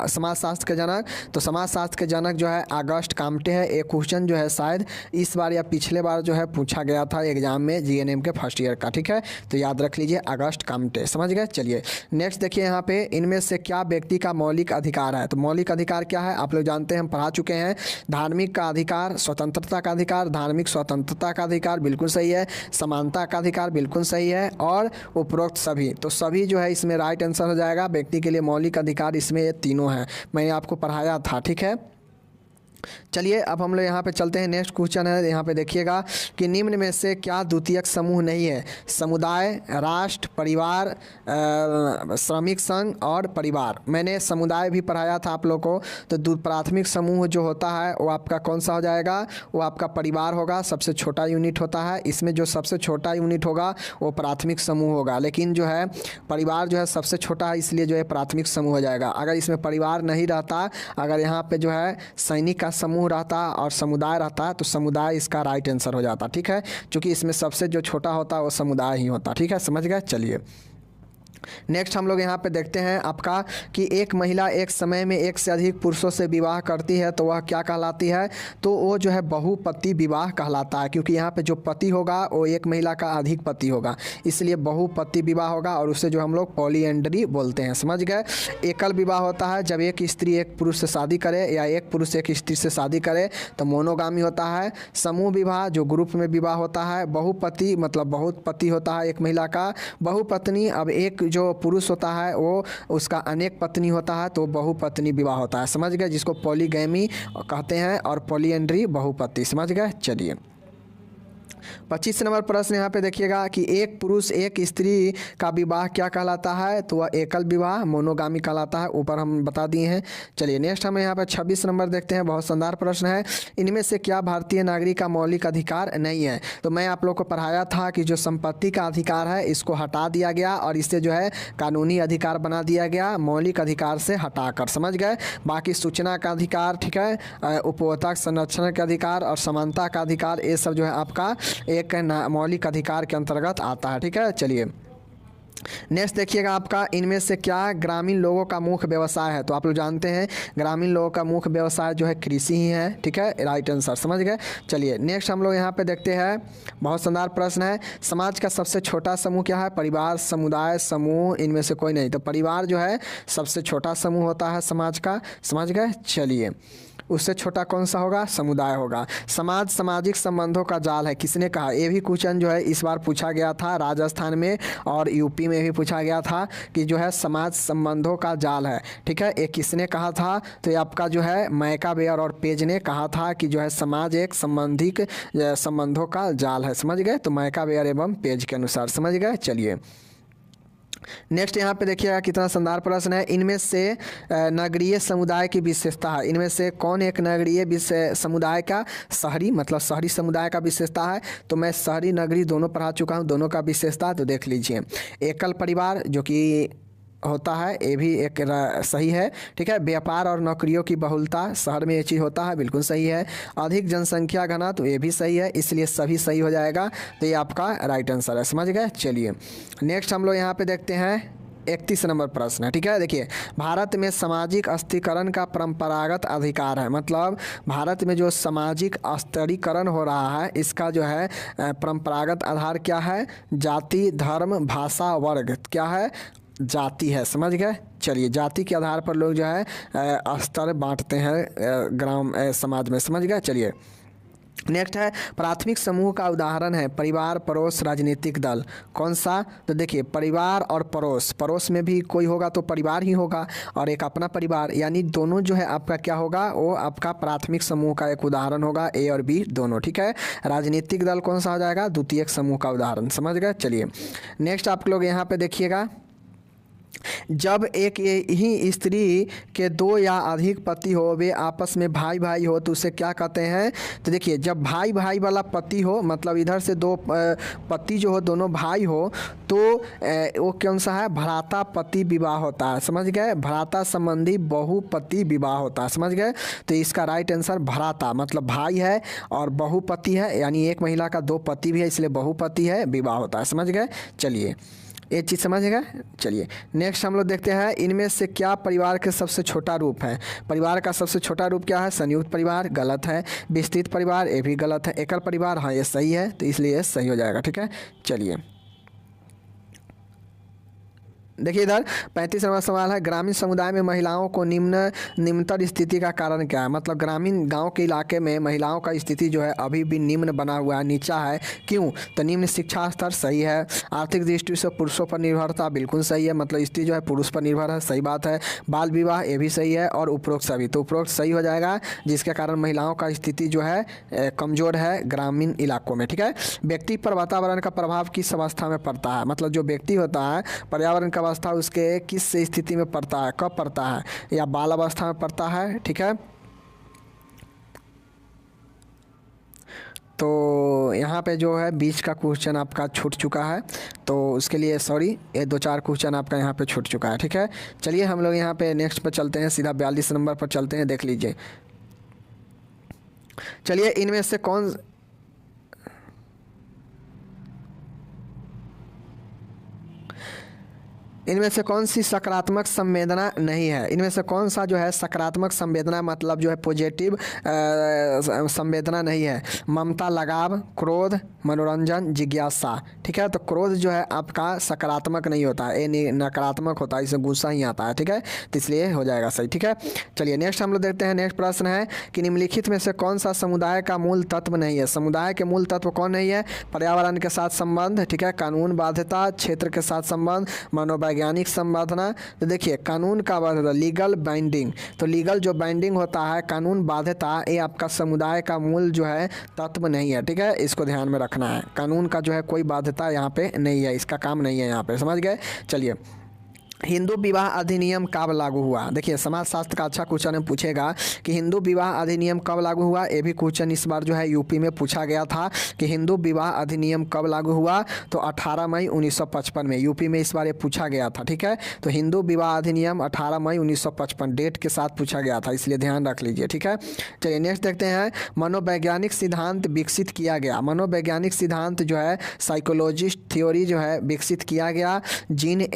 B: समाजशास्त्र के जनक। तो समाजशास्त्र के जनक जो है ऑगस्ट काम्टे है। एक क्वेश्चन जो है शायद इस बार या पिछले बार जो है पूछा गया था एग्जाम में जीएनएम के फर्स्ट ईयर का। ठीक है। तो याद रख लीजिए ऑगस्ट काम्टे। समझ गए। चलिए नेक्स्ट देखिए, यहाँ पे इनमें से क्या व्यक्ति का मौलिक अधिकार है। तो मौलिक अधिकार क्या है, आप लोग जानते हैं, हम पढ़ा चुके हैं। धार्मिक का अधिकार, स्वतंत्रता का अधिकार, धार्मिक स्वतंत्रता का अधिकार, बिल्कुल सही है। समानता का अधिकार, बिल्कुल सही है। और उपरोक्त सभी, तो सभी जो है इसमें राइट आंसर हो जाएगा। व्यक्ति के लिए मौलिक अधिकार इसमें ये तीनों हैं, मैंने आपको पढ़ाया था। ठीक है। चलिए अब हम लोग यहाँ पे चलते हैं, नेक्स्ट क्वेश्चन है। यहाँ पे देखिएगा कि निम्न में से क्या द्वितीयक समूह नहीं है। समुदाय, राष्ट्र, परिवार, श्रमिक संघ और परिवार। मैंने समुदाय भी पढ़ाया था आप लोग को। तो प्राथमिक समूह जो होता है वो आपका कौन सा हो जाएगा, वो आपका परिवार होगा, सबसे छोटा यूनिट होता है। इसमें जो सबसे छोटा यूनिट होगा वो प्राथमिक समूह होगा, लेकिन जो है परिवार जो है सबसे छोटा है, इसलिए जो है प्राथमिक समूह हो जाएगा। अगर इसमें परिवार नहीं रहता, अगर यहाँ पे जो है सैनिक का समूह रहता और समुदाय रहता, तो समुदाय इसका राइट आंसर हो जाता। ठीक है। क्योंकि इसमें सबसे जो छोटा होता है वो समुदाय ही होता। ठीक है। समझ गए। चलिए नेक्स्ट हम लोग यहाँ पे देखते हैं आपका कि एक महिला एक समय में एक से अधिक पुरुषों से विवाह करती है तो वह क्या कहलाती है। तो वो जो है बहुपति विवाह कहलाता है, क्योंकि यहाँ पे जो पति होगा वो एक महिला का अधिक पति होगा, इसलिए बहुपति विवाह होगा और उसे जो हम लोग पॉलीएंड्री बोलते हैं। समझ गए। एकल विवाह होता है जब एक स्त्री एक पुरुष से शादी करे या एक पुरुष एक स्त्री से शादी करे, तो मोनोगामी होता है। समूह विवाह जो ग्रुप में विवाह होता है। बहुपति मतलब बहुत पति होता है एक महिला का। बहुपत्नी, अब एक जो पुरुष होता है वो उसका अनेक पत्नी होता है, तो बहुपत्नी विवाह होता है। समझ गए। जिसको पॉलीगैमी कहते हैं और पॉलीएंड्री बहुपति। समझ गए। चलिए 25 नंबर प्रश्न यहाँ पे देखिएगा कि एक पुरुष एक स्त्री का विवाह क्या कहलाता है, तो वह एकल विवाह मोनोगामी कहलाता है, ऊपर हम बता दिए हैं। चलिए नेक्स्ट हम यहाँ पे 26 नंबर देखते हैं, बहुत शानदार प्रश्न है। इनमें से क्या भारतीय नागरिक का मौलिक अधिकार नहीं है? तो मैं आप लोग को पढ़ाया था कि जो संपत्ति का अधिकार है इसको हटा दिया गया और इससे जो है कानूनी अधिकार बना दिया गया, मौलिक अधिकार से हटाकर, समझ गए। बाकी सूचना का अधिकार, ठीक है, उपभोक्ता संरक्षण का अधिकार और समानता का अधिकार, ये सब जो है आपका एक मौलिक अधिकार के अंतर्गत आता है, ठीक है। चलिए नेक्स्ट देखिएगा आपका, इनमें से क्या ग्रामीण लोगों का मुख्य व्यवसाय है? तो आप लोग जानते हैं ग्रामीण लोगों का मुख्य व्यवसाय जो है कृषि ही है, ठीक है, राइट आंसर, समझ गए। चलिए नेक्स्ट हम लोग यहाँ पे देखते हैं, बहुत शानदार प्रश्न है। समाज का सबसे छोटा समूह क्या है? परिवार, समुदाय, समूह, इनमें से कोई नहीं। तो परिवार जो है सबसे छोटा समूह होता है समाज का, समझ गए। चलिए उससे छोटा कौन सा होगा? समुदाय होगा। समाज सामाजिक संबंधों का जाल है, किसने कहा? ये भी क्वेश्चन जो है इस बार पूछा गया था राजस्थान में और यूपी में भी पूछा गया था कि जो है समाज संबंधों का जाल है, ठीक है, ये किसने कहा था? तो ये आपका जो है मैकावेयर और पेज ने कहा था कि जो है समाज एक संबंधिक संबंधों का जाल है, समझ गए। तो मैकावेयर एवं पेज के अनुसार, समझ गए। चलिए नेक्स्ट यहाँ पे देखिएगा कितना शानदार प्रश्न है। इनमें से नगरीय समुदाय की विशेषता है, इनमें से कौन एक नगरीय समुदाय का शहरी, मतलब शहरी समुदाय का विशेषता है? तो मैं शहरी नगरी दोनों पढ़ा चुका हूँ, दोनों का विशेषता तो देख लीजिए। एकल परिवार जो कि होता है ये भी एक सही है, ठीक है। व्यापार और नौकरियों की बहुलता, शहर में ये चीज़ होता है, बिल्कुल सही है। अधिक जनसंख्या घना, तो ये भी सही है, इसलिए सभी सही हो जाएगा, तो ये आपका राइट आंसर है, समझ गए। चलिए नेक्स्ट हम लोग यहाँ पे देखते हैं 31 नंबर प्रश्न है, ठीक है। देखिए भारत में सामाजिक स्थिरीकरण का परंपरागत अधिकार है, मतलब भारत में जो सामाजिक स्थिरीकरण हो रहा है इसका जो है परंपरागत आधार क्या है? जाति, धर्म, भाषा, वर्ग, क्या है? जाति है, समझ गए। चलिए जाति के आधार पर लोग जो है स्तर बांटते हैं ग्राम समाज में, समझ गए। चलिए नेक्स्ट है प्राथमिक समूह का उदाहरण है परिवार, पड़ोस, राजनीतिक दल, कौन सा? तो देखिए परिवार और पड़ोस, पड़ोस में भी कोई होगा तो परिवार ही होगा और एक अपना परिवार, यानी दोनों जो है आपका क्या होगा? वो आपका प्राथमिक समूह का एक उदाहरण होगा, ए और बी दोनों, ठीक है। राजनीतिक दल कौन सा हो जाएगा? द्वितीयक समूह का उदाहरण, समझ गए। चलिए नेक्स्ट आप लोग यहाँ पे देखिएगा, जब एक ही स्त्री के दो या अधिक पति हो, वे आपस में भाई भाई हो, तो उसे क्या कहते हैं? तो देखिए जब भाई भाई वाला पति हो, मतलब इधर से दो पति जो हो दोनों भाई हो, तो वो कौन सा है? भ्राता पति विवाह होता है, समझ गए। भ्राता संबंधी बहुपति विवाह होता है, समझ गए। तो इसका राइट आंसर भ्राता, मतलब भाई है और बहुपति है, यानी एक महिला का दो पति भी है, इसलिए बहुपति है, विवाह होता है, समझ गए। चलिए ये चीज़ समझेगा। चलिए नेक्स्ट हम लोग देखते हैं, इनमें से क्या परिवार के सबसे छोटा रूप है? परिवार का सबसे छोटा रूप क्या है? संयुक्त परिवार, गलत है। विस्तृत परिवार, ये भी गलत है। एकल परिवार, हाँ ये सही है, तो इसलिए ये सही हो जाएगा, ठीक है। चलिए देखिए इधर 35 नंबर सवाल है, ग्रामीण समुदाय में महिलाओं को निम्नतर स्थिति का कारण क्या है? मतलब ग्रामीण गांव के इलाके में महिलाओं का स्थिति जो है अभी भी निम्न बना हुआ है, नीचा है, क्यों? तो निम्न शिक्षा स्तर, सही है। आर्थिक दृष्टि से पुरुषों पर निर्भरता, बिल्कुल सही है, मतलब स्त्री जो है पुरुष पर निर्भर है, सही बात है। बाल विवाह, ये भी सही है, और उपरोक्त सभी, तो उपरोक्त सही हो जाएगा, जिसके कारण महिलाओं का स्थिति जो है कमज़ोर है ग्रामीण इलाकों में, ठीक है। व्यक्ति पर वातावरण का प्रभाव किस अवस्था में पड़ता है? मतलब जो व्यक्ति होता है पर्यावरण का अवस्था उसके किस स्थिति में पड़ता है, कब पड़ता है? या बाल अवस्था में पड़ता है, ठीक है। तो यहाँ पे जो है बीच का क्वेश्चन आपका छूट चुका है, तो उसके लिए सॉरी, ये 2-4 क्वेश्चन आपका यहाँ पे छूट चुका है, ठीक है। चलिए हम लोग यहाँ पे नेक्स्ट पे चलते हैं, सीधा 42 नंबर पर चलते हैं, देख लीजिए। चलिए इनमें से कौन सी सकारात्मक संवेदना नहीं है? इनमें से कौन सा जो है सकारात्मक संवेदना, मतलब जो है पॉजिटिव संवेदना नहीं है? ममता, लगाव, क्रोध, मनोरंजन, जिज्ञासा, ठीक है। तो क्रोध जो है आपका सकारात्मक नहीं होता है, ये नकारात्मक होता है, इससे गुस्सा ही आता है, ठीक है, तो इसलिए हो जाएगा सही, ठीक है। चलिए नेक्स्ट हम लोग देखते हैं, नेक्स्ट प्रश्न है कि निम्नलिखित में से कौन सा समुदाय का मूल तत्व नहीं है? समुदाय के मूल तत्व कौन नहीं है? पर्यावरण के साथ संबंध, ठीक है, कानून बाध्यता, क्षेत्र के साथ संबंध, मनोवैज्ञानिक मनोवैज्ञानिक संवर्धना, तो देखिए कानून का बाध्यता लीगल बाइंडिंग, तो लीगल जो बाइंडिंग होता है कानून बाध्यता, ये आपका समुदाय का मूल जो है तत्व नहीं है, ठीक है, इसको ध्यान में रखना है। कानून का जो है कोई बाध्यता यहाँ पे नहीं है, इसका काम नहीं है यहाँ पे, समझ गए। चलिए, हिंदू विवाह अधिनियम कब लागू हुआ? देखिए समाजशास्त्र का अच्छा क्वेश्चन है, पूछेगा कि हिंदू विवाह अधिनियम कब लागू हुआ। ये भी क्वेश्चन इस बार जो है यूपी में पूछा गया था कि हिंदू विवाह अधिनियम कब लागू हुआ, तो 18 मई 1955 में यूपी में इस बार ये पूछा गया था, ठीक है। तो हिंदू विवाह अधिनियम 18 मई 1955 डेट के साथ पूछा गया था, इसलिए ध्यान रख लीजिए, ठीक है। चलिए नेक्स्ट देखते हैं, मनोवैज्ञानिक सिद्धांत विकसित किया गया। मनोवैज्ञानिक सिद्धांत जो है साइकोलॉजिस्ट थ्योरी जो है विकसित किया गया जीन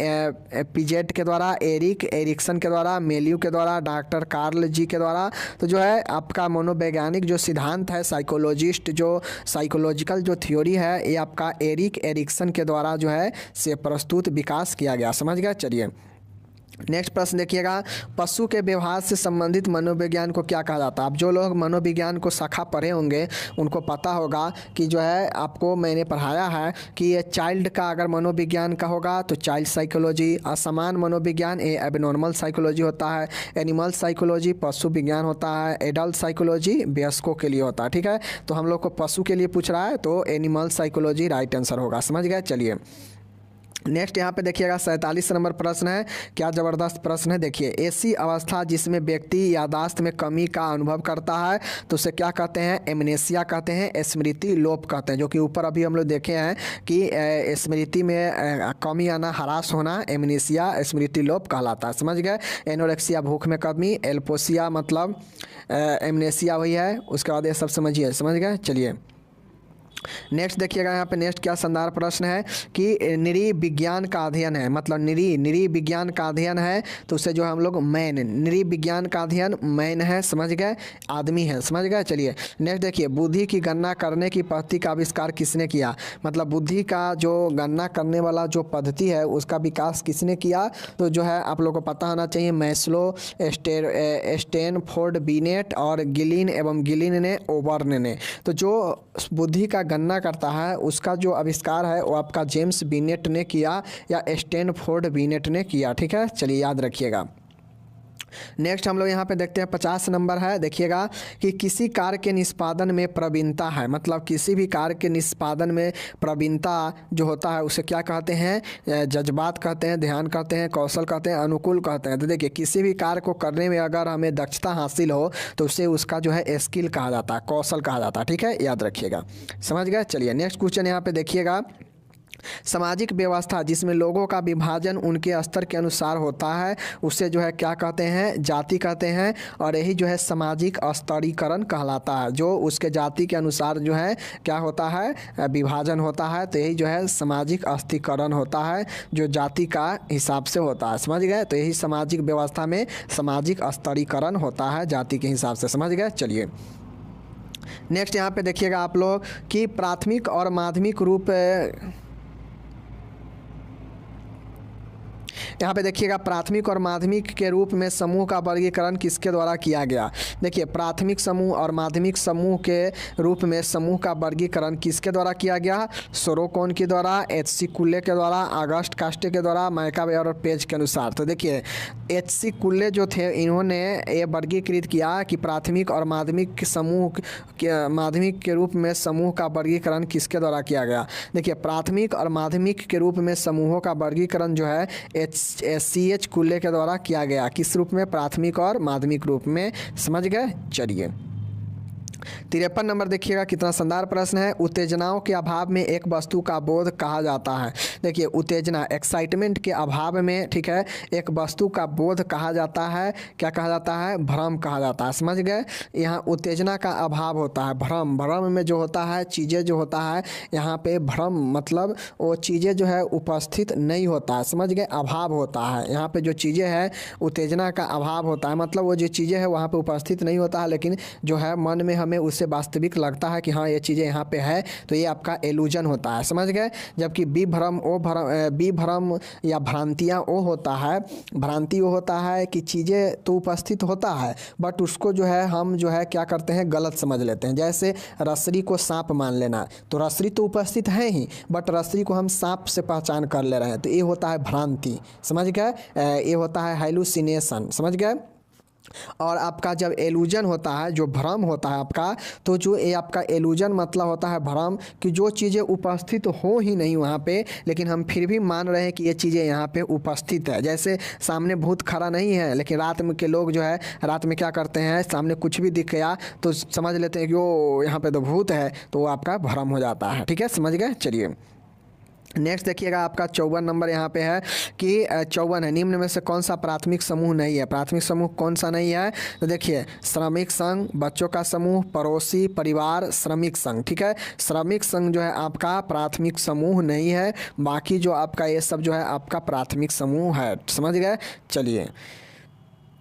B: पिजेट के द्वारा, एरिक एरिक्सन के द्वारा, मेलियू के द्वारा, डॉक्टर कार्ल जी के द्वारा। तो जो है आपका मनोवैज्ञानिक जो सिद्धांत है साइकोलॉजिस्ट जो साइकोलॉजिकल जो थ्योरी है ये आपका एरिक एरिक्सन के द्वारा जो है से प्रस्तुत विकास किया गया, समझ गया। चलिए नेक्स्ट प्रश्न देखिएगा, पशु के व्यवहार से संबंधित मनोविज्ञान को क्या कहा जाता है? आप जो लोग मनोविज्ञान को शाखा पढ़े होंगे उनको पता होगा कि जो है आपको मैंने पढ़ाया है कि ये चाइल्ड का अगर मनोविज्ञान का होगा तो चाइल्ड साइकोलॉजी, असमान मनोविज्ञान ये एबनॉर्मल साइकोलॉजी होता है, एनिमल साइकोलॉजी पशु विज्ञान होता है, एडल्ट साइकोलॉजी वयस्कों के लिए होता है, ठीक है। तो हम लोग को पशु के लिए पूछ रहा है तो एनिमल साइकोलॉजी राइट आंसर होगा, समझ गए। चलिए नेक्स्ट यहाँ पे देखिएगा 47 नंबर प्रश्न है, क्या ज़बरदस्त प्रश्न है। देखिए ऐसी अवस्था जिसमें व्यक्ति याददाश्त में कमी का अनुभव करता है तो उसे क्या कहते हैं? एमनेसिया कहते हैं, स्मृति लोप कहते हैं, जो कि ऊपर अभी हम लोग देखे हैं कि स्मृति में कमी आना, हरास होना एमनेसिया स्मृति लोप कहलाता है, समझ गए। एनोरेक्सिया भूख में कमी, एल्पोसिया मतलब एमनेसिया वही है, उसके बाद ये सब समझिए, समझ गए। चलिए नेक्स्ट देखिएगा यहाँ पे नेक्स्ट क्या शानदार प्रश्न है कि निरी विज्ञान का अध्ययन है, मतलब निरी विज्ञान का अध्ययन है तो उसे जो हम लोग मैन, निरी विज्ञान का अध्ययन मैन है, समझ गए, आदमी है, समझ गए। चलिए नेक्स्ट देखिए, बुद्धि की गणना करने की पद्धति का आविष्कार किसने किया? मतलब बुद्धि का जो गणना करने वाला जो पद्धति है उसका विकास किसने किया? तो जो है आप लोग को पता होना चाहिए मैस्लो, स्टैनफोर्ड बिनेट और गिलिन एवं गिलिन ने ओबर्न ने। तो जो बुद्धि का गणना करता है उसका जो आविष्कार है वो आपका जेम्स बिनेट ने किया या स्टैनफोर्ड बिनेट ने किया, ठीक है। चलिए याद रखिएगा। नेक्स्ट हम लोग यहाँ पे देखते हैं 50 नंबर है, देखिएगा कि किसी कार्य के निष्पादन में प्रवीणता है, मतलब किसी भी कार्य के निष्पादन में प्रवीणता जो होता है उसे क्या कहते हैं? जज्बात कहते हैं, ध्यान कहते हैं, कौशल कहते हैं, अनुकूल कहते हैं। तो देखिए किसी भी कार्य को करने में अगर हमें दक्षता हासिल हो तो उसे उसका जो है स्किल कहा जाता है, कौशल कहा जाता है, ठीक है, याद रखिएगा, समझ गए। चलिए नेक्स्ट क्वेश्चन यहाँ पे देखिएगा, सामाजिक व्यवस्था जिसमें लोगों का विभाजन उनके स्तर के अनुसार होता है उसे जो है क्या कहते हैं? जाति कहते हैं, और यही जो है सामाजिक स्तरीकरण कहलाता है, जो उसके जाति के अनुसार जो है क्या होता है? विभाजन होता है, तो यही जो है सामाजिक स्तरीकरण होता है जो जाति का हिसाब से होता है, समझ गए। तो यही सामाजिक व्यवस्था में सामाजिक स्तरीकरण होता है जाति के हिसाब से, समझ गए। चलिए नेक्स्ट यहाँ पे देखिएगा आप लोग कि प्राथमिक और माध्यमिक रूप, यहाँ पे देखिएगा प्राथमिक और माध्यमिक के रूप में समूह का वर्गीकरण किसके द्वारा किया गया? देखिए प्राथमिक समूह और माध्यमिक समूह के रूप में समूह का वर्गीकरण किसके द्वारा किया गया? सोरोकोन के द्वारा, एच.सी. कुल्ले के द्वारा, अगस्ट कास्टे के द्वारा, मैकावे और पेज के अनुसार। तो देखिए एच.सी. कुल्ले जो थे इन्होंने ये वर्गीकृत किया कि प्राथमिक और माध्यमिक समूह के माध्यमिक के रूप में समूह का वर्गीकरण किसके द्वारा किया गया? देखिए प्राथमिक और माध्यमिक के रूप में समूहों का वर्गीकरण जो है एच.सी. कुल्ले के द्वारा किया गया, किस रूप में? प्राथमिक और माध्यमिक रूप में, समझ गए। चलिए 53 नंबर देखिएगा, कितना शानदार प्रश्न है, उत्तेजनाओं के अभाव में एक वस्तु का बोध कहा जाता है। देखिए उत्तेजना एक्साइटमेंट के अभाव में, ठीक है, एक वस्तु का बोध कहा जाता है, क्या कहा जाता है? भ्रम कहा जाता है, समझ गए। यहाँ उत्तेजना का अभाव होता है, भ्रम, भ्रम में जो होता है चीज़ें जो होता है यहाँ पे भ्रम मतलब वो चीज़ें जो है उपस्थित नहीं होता है, समझ गए, अभाव होता है। यहाँ पे जो चीज़ें हैं उत्तेजना का अभाव होता है, मतलब वो जो चीज़ें हैं वहाँ पे उपस्थित नहीं होता है, लेकिन जो है मन में हमें में उसे वास्तविक लगता है कि हाँ ये चीज़ें यहाँ पे है, तो ये आपका एलूजन होता है, समझ गए। जबकि बी भ्रम या भ्रांतियाँ वो होता है, भ्रांति वो होता है कि चीज़ें तो उपस्थित होता है बट उसको जो है हम जो है क्या करते हैं, गलत समझ लेते हैं। जैसे रसरी को सांप मान लेना, तो रसरी तो उपस्थित है ही बट रसरी को हम सांप से पहचान कर ले रहे हैं, तो ये होता है भ्रांति, समझ गए। ये होता है हैलुसिनेशन, समझ गए। और आपका जब एलूजन होता है, जो भ्रम होता है आपका, तो जो ये आपका एलूजन मतलब होता है भ्रम कि जो चीज़ें उपस्थित हो ही नहीं वहाँ पे, लेकिन हम फिर भी मान रहे हैं कि ये चीज़ें यहाँ पे उपस्थित है। जैसे सामने भूत खड़ा नहीं है, लेकिन रात में के लोग जो है रात में क्या करते हैं, सामने कुछ भी दिख गया तो समझ लेते हैं कि वो यहाँ पे तो भूत है, तो वो आपका भ्रम हो जाता है, ठीक है, समझ गए। चलिए नेक्स्ट देखिएगा, आपका 54 नंबर यहाँ पे है कि 54 है, निम्न में से कौन सा प्राथमिक समूह नहीं है। प्राथमिक समूह कौन सा नहीं है, तो देखिए श्रमिक संघ, बच्चों का समूह, पड़ोसी, परिवार, श्रमिक संघ, ठीक है। श्रमिक संघ जो है आपका प्राथमिक समूह नहीं है, बाकी जो आपका ये सब जो है आपका प्राथमिक समूह है, समझ गए। चलिए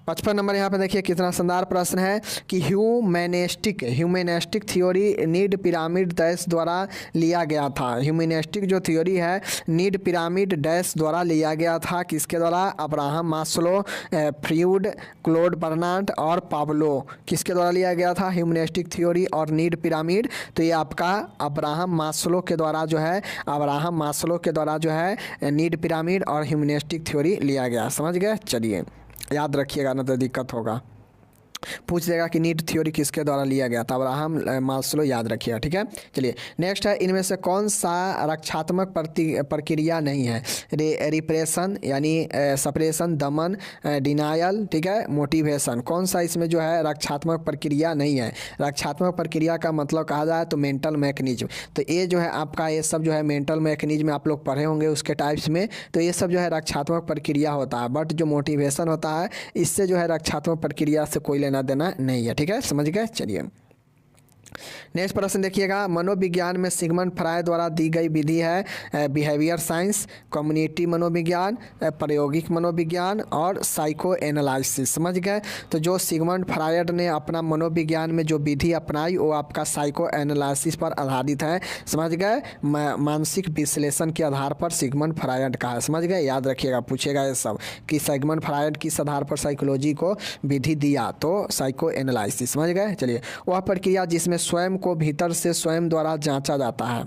B: 55 नंबर यहाँ पे देखिए कितना शानदार प्रश्न है कि humanistic theory need pyramid dash द्वारा लिया गया था। ह्यूमैनिस्टिक जो थ्योरी है नीड पिरामिड डैश द्वारा लिया गया था, किसके द्वारा, अब्राहम मास्लो, फ्रीड, क्लोड बर्नार्ड और पाब्लो, किसके द्वारा लिया गया था ह्यूमैनिस्टिक थ्योरी और नीड पिरामिड, तो ये आपका अब्राहम मास्लो के द्वारा जो है, अब्राहम मास्लो के द्वारा जो है नीड पिरामिड और ह्यूमैनिस्टिक थ्योरी लिया गया, समझ गए। चलिए याद रखिएगा ना तो दिक्कत होगा, पूछ देगा कि नीड थ्योरी किसके द्वारा लिया गया था, अब्राहम मास्लो, याद रखिएगा, ठीक है। चलिए नेक्स्ट है, इनमें से कौन सा रक्षात्मक प्रक्रिया नहीं है। रिप्रेशन यानी सप्रेशन, दमन, डिनायल, ठीक है, मोटिवेशन, कौन सा इसमें जो है रक्षात्मक प्रक्रिया नहीं है। रक्षात्मक प्रक्रिया का मतलब कहा जाए तो मेंटल मैकेनिज्म, तो ये जो है आपका ये सब जो है मेंटल मैकेनिज्म आप लोग पढ़े होंगे उसके टाइप्स में, तो ये सब जो है रक्षात्मक प्रक्रिया होता है। बट जो मोटिवेशन होता है इससे जो है रक्षात्मक प्रक्रिया से कोई लेना देना नहीं है, ठीक है, समझ गए। चलिए नेक्स्ट प्रश्न देखिएगा, मनोविज्ञान में सिगमंड फ्रायड द्वारा दी गई विधि है बिहेवियर साइंस, कम्युनिटी मनोविज्ञान, प्रायोगिक मनोविज्ञान और साइको एनालिसिस, समझ गए। तो जो सिगमंड फ्रायड ने अपना मनोविज्ञान में जो विधि अपनाई वो आपका साइको एनालिसिस पर आधारित है, समझ गए, मानसिक विश्लेषण के आधार पर सिगमंड फ्रायड का है, समझ गए। याद रखिएगा, पूछेगा ये सब कि सिगमंड फ्रायड किस आधार पर साइकोलॉजी को विधि दिया, तो साइको एनालिसिस, समझ गए। चलिए वह प्रक्रिया जिसमें स्वयं को भीतर से स्वयं द्वारा जांचा जाता है,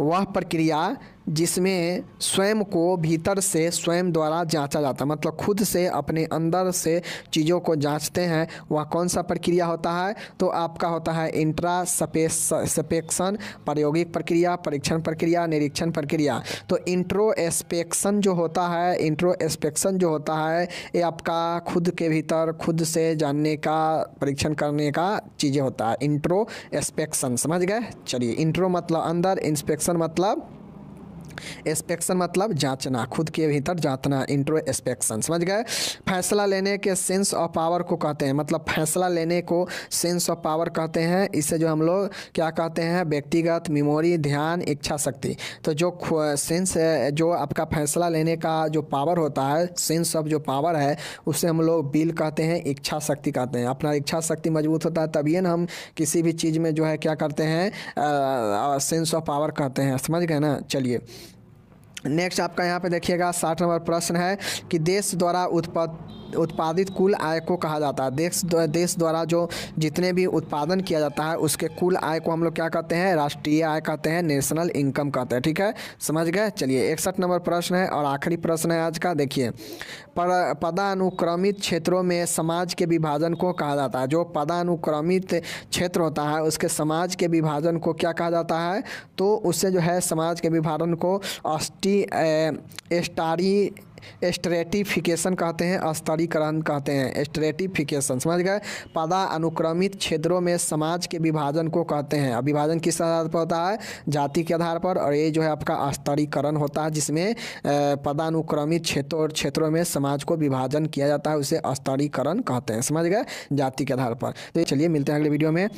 B: वह प्रक्रिया जिसमें स्वयं को भीतर से स्वयं द्वारा जांचा जाता है, मतलब खुद से अपने अंदर से चीज़ों को जांचते हैं, वह कौन सा प्रक्रिया होता है, तो आपका होता है इंट्रोस्पेक्शन, प्रायोगिक प्रक्रिया, परीक्षण प्रक्रिया, निरीक्षण प्रक्रिया। तो इंट्रोस्पेक्शन जो होता है ये आपका खुद के भीतर खुद से जानने का, परीक्षण करने का चीज़ें होता है, इंट्रोस्पेक्शन, समझ गए। चलिए इंट्रो मतलब अंदर, इंस्पेक्शन मतलब इंस्पेक्शन मतलब जांचना, खुद के भीतर जांचना, इंट्रोस्पेक्शन, समझ गए। फैसला लेने के सेंस ऑफ पावर को कहते हैं, मतलब फैसला लेने को सेंस ऑफ पावर कहते हैं। इससे जो हम लोग क्या कहते हैं, व्यक्तिगत मेमोरी, ध्यान, इच्छा शक्ति। तो जो सेंस है, जो आपका फैसला लेने का जो पावर होता है, सेंस ऑफ जो पावर है, उससे हम लोग बिल कहते हैं, इच्छा शक्ति कहते हैं। अपना इच्छा शक्ति मजबूत होता है तभी ना हम किसी भी चीज़ में जो है क्या करते हैं, सेंस ऑफ पावर कहते हैं, समझ गए ना। चलिए नेक्स्ट आपका यहाँ पे देखिएगा 60 नंबर प्रश्न है कि देश द्वारा उत्पादित कुल आय को कहा जाता है। देश द्वारा जो जितने भी उत्पादन किया जाता है उसके कुल आय को हम लोग क्या कहते हैं, राष्ट्रीय आय कहते हैं, नेशनल इनकम कहते हैं, ठीक है, समझ गए। चलिए 61 नंबर प्रश्न है और आखिरी प्रश्न है आज का, देखिए पदानुक्रमित क्षेत्रों में समाज के विभाजन को कहा जाता है। जो पदानुक्रमित क्षेत्र होता है उसके समाज के विभाजन को क्या कहा जाता है, तो उससे जो है समाज के विभाजन को स्ट्रेटिफिकेशन कहते हैं, स्तरीकरण कहते हैं, स्ट्रेटिफिकेशन, समझ गए। पदानुक्रमित क्षेत्रों में समाज के विभाजन को कहते हैं। विभाजन किस आधार पर होता है, जाति के आधार पर, और ये जो है आपका स्तरीकरण होता है जिसमें पदानुक्रमित क्षेत्रों में समाज को विभाजन किया जाता है, उसे स्तरीकरण कहते हैं, समझ गए, जाति के आधार पर। तो चलिए मिलते हैं अगले वीडियो में।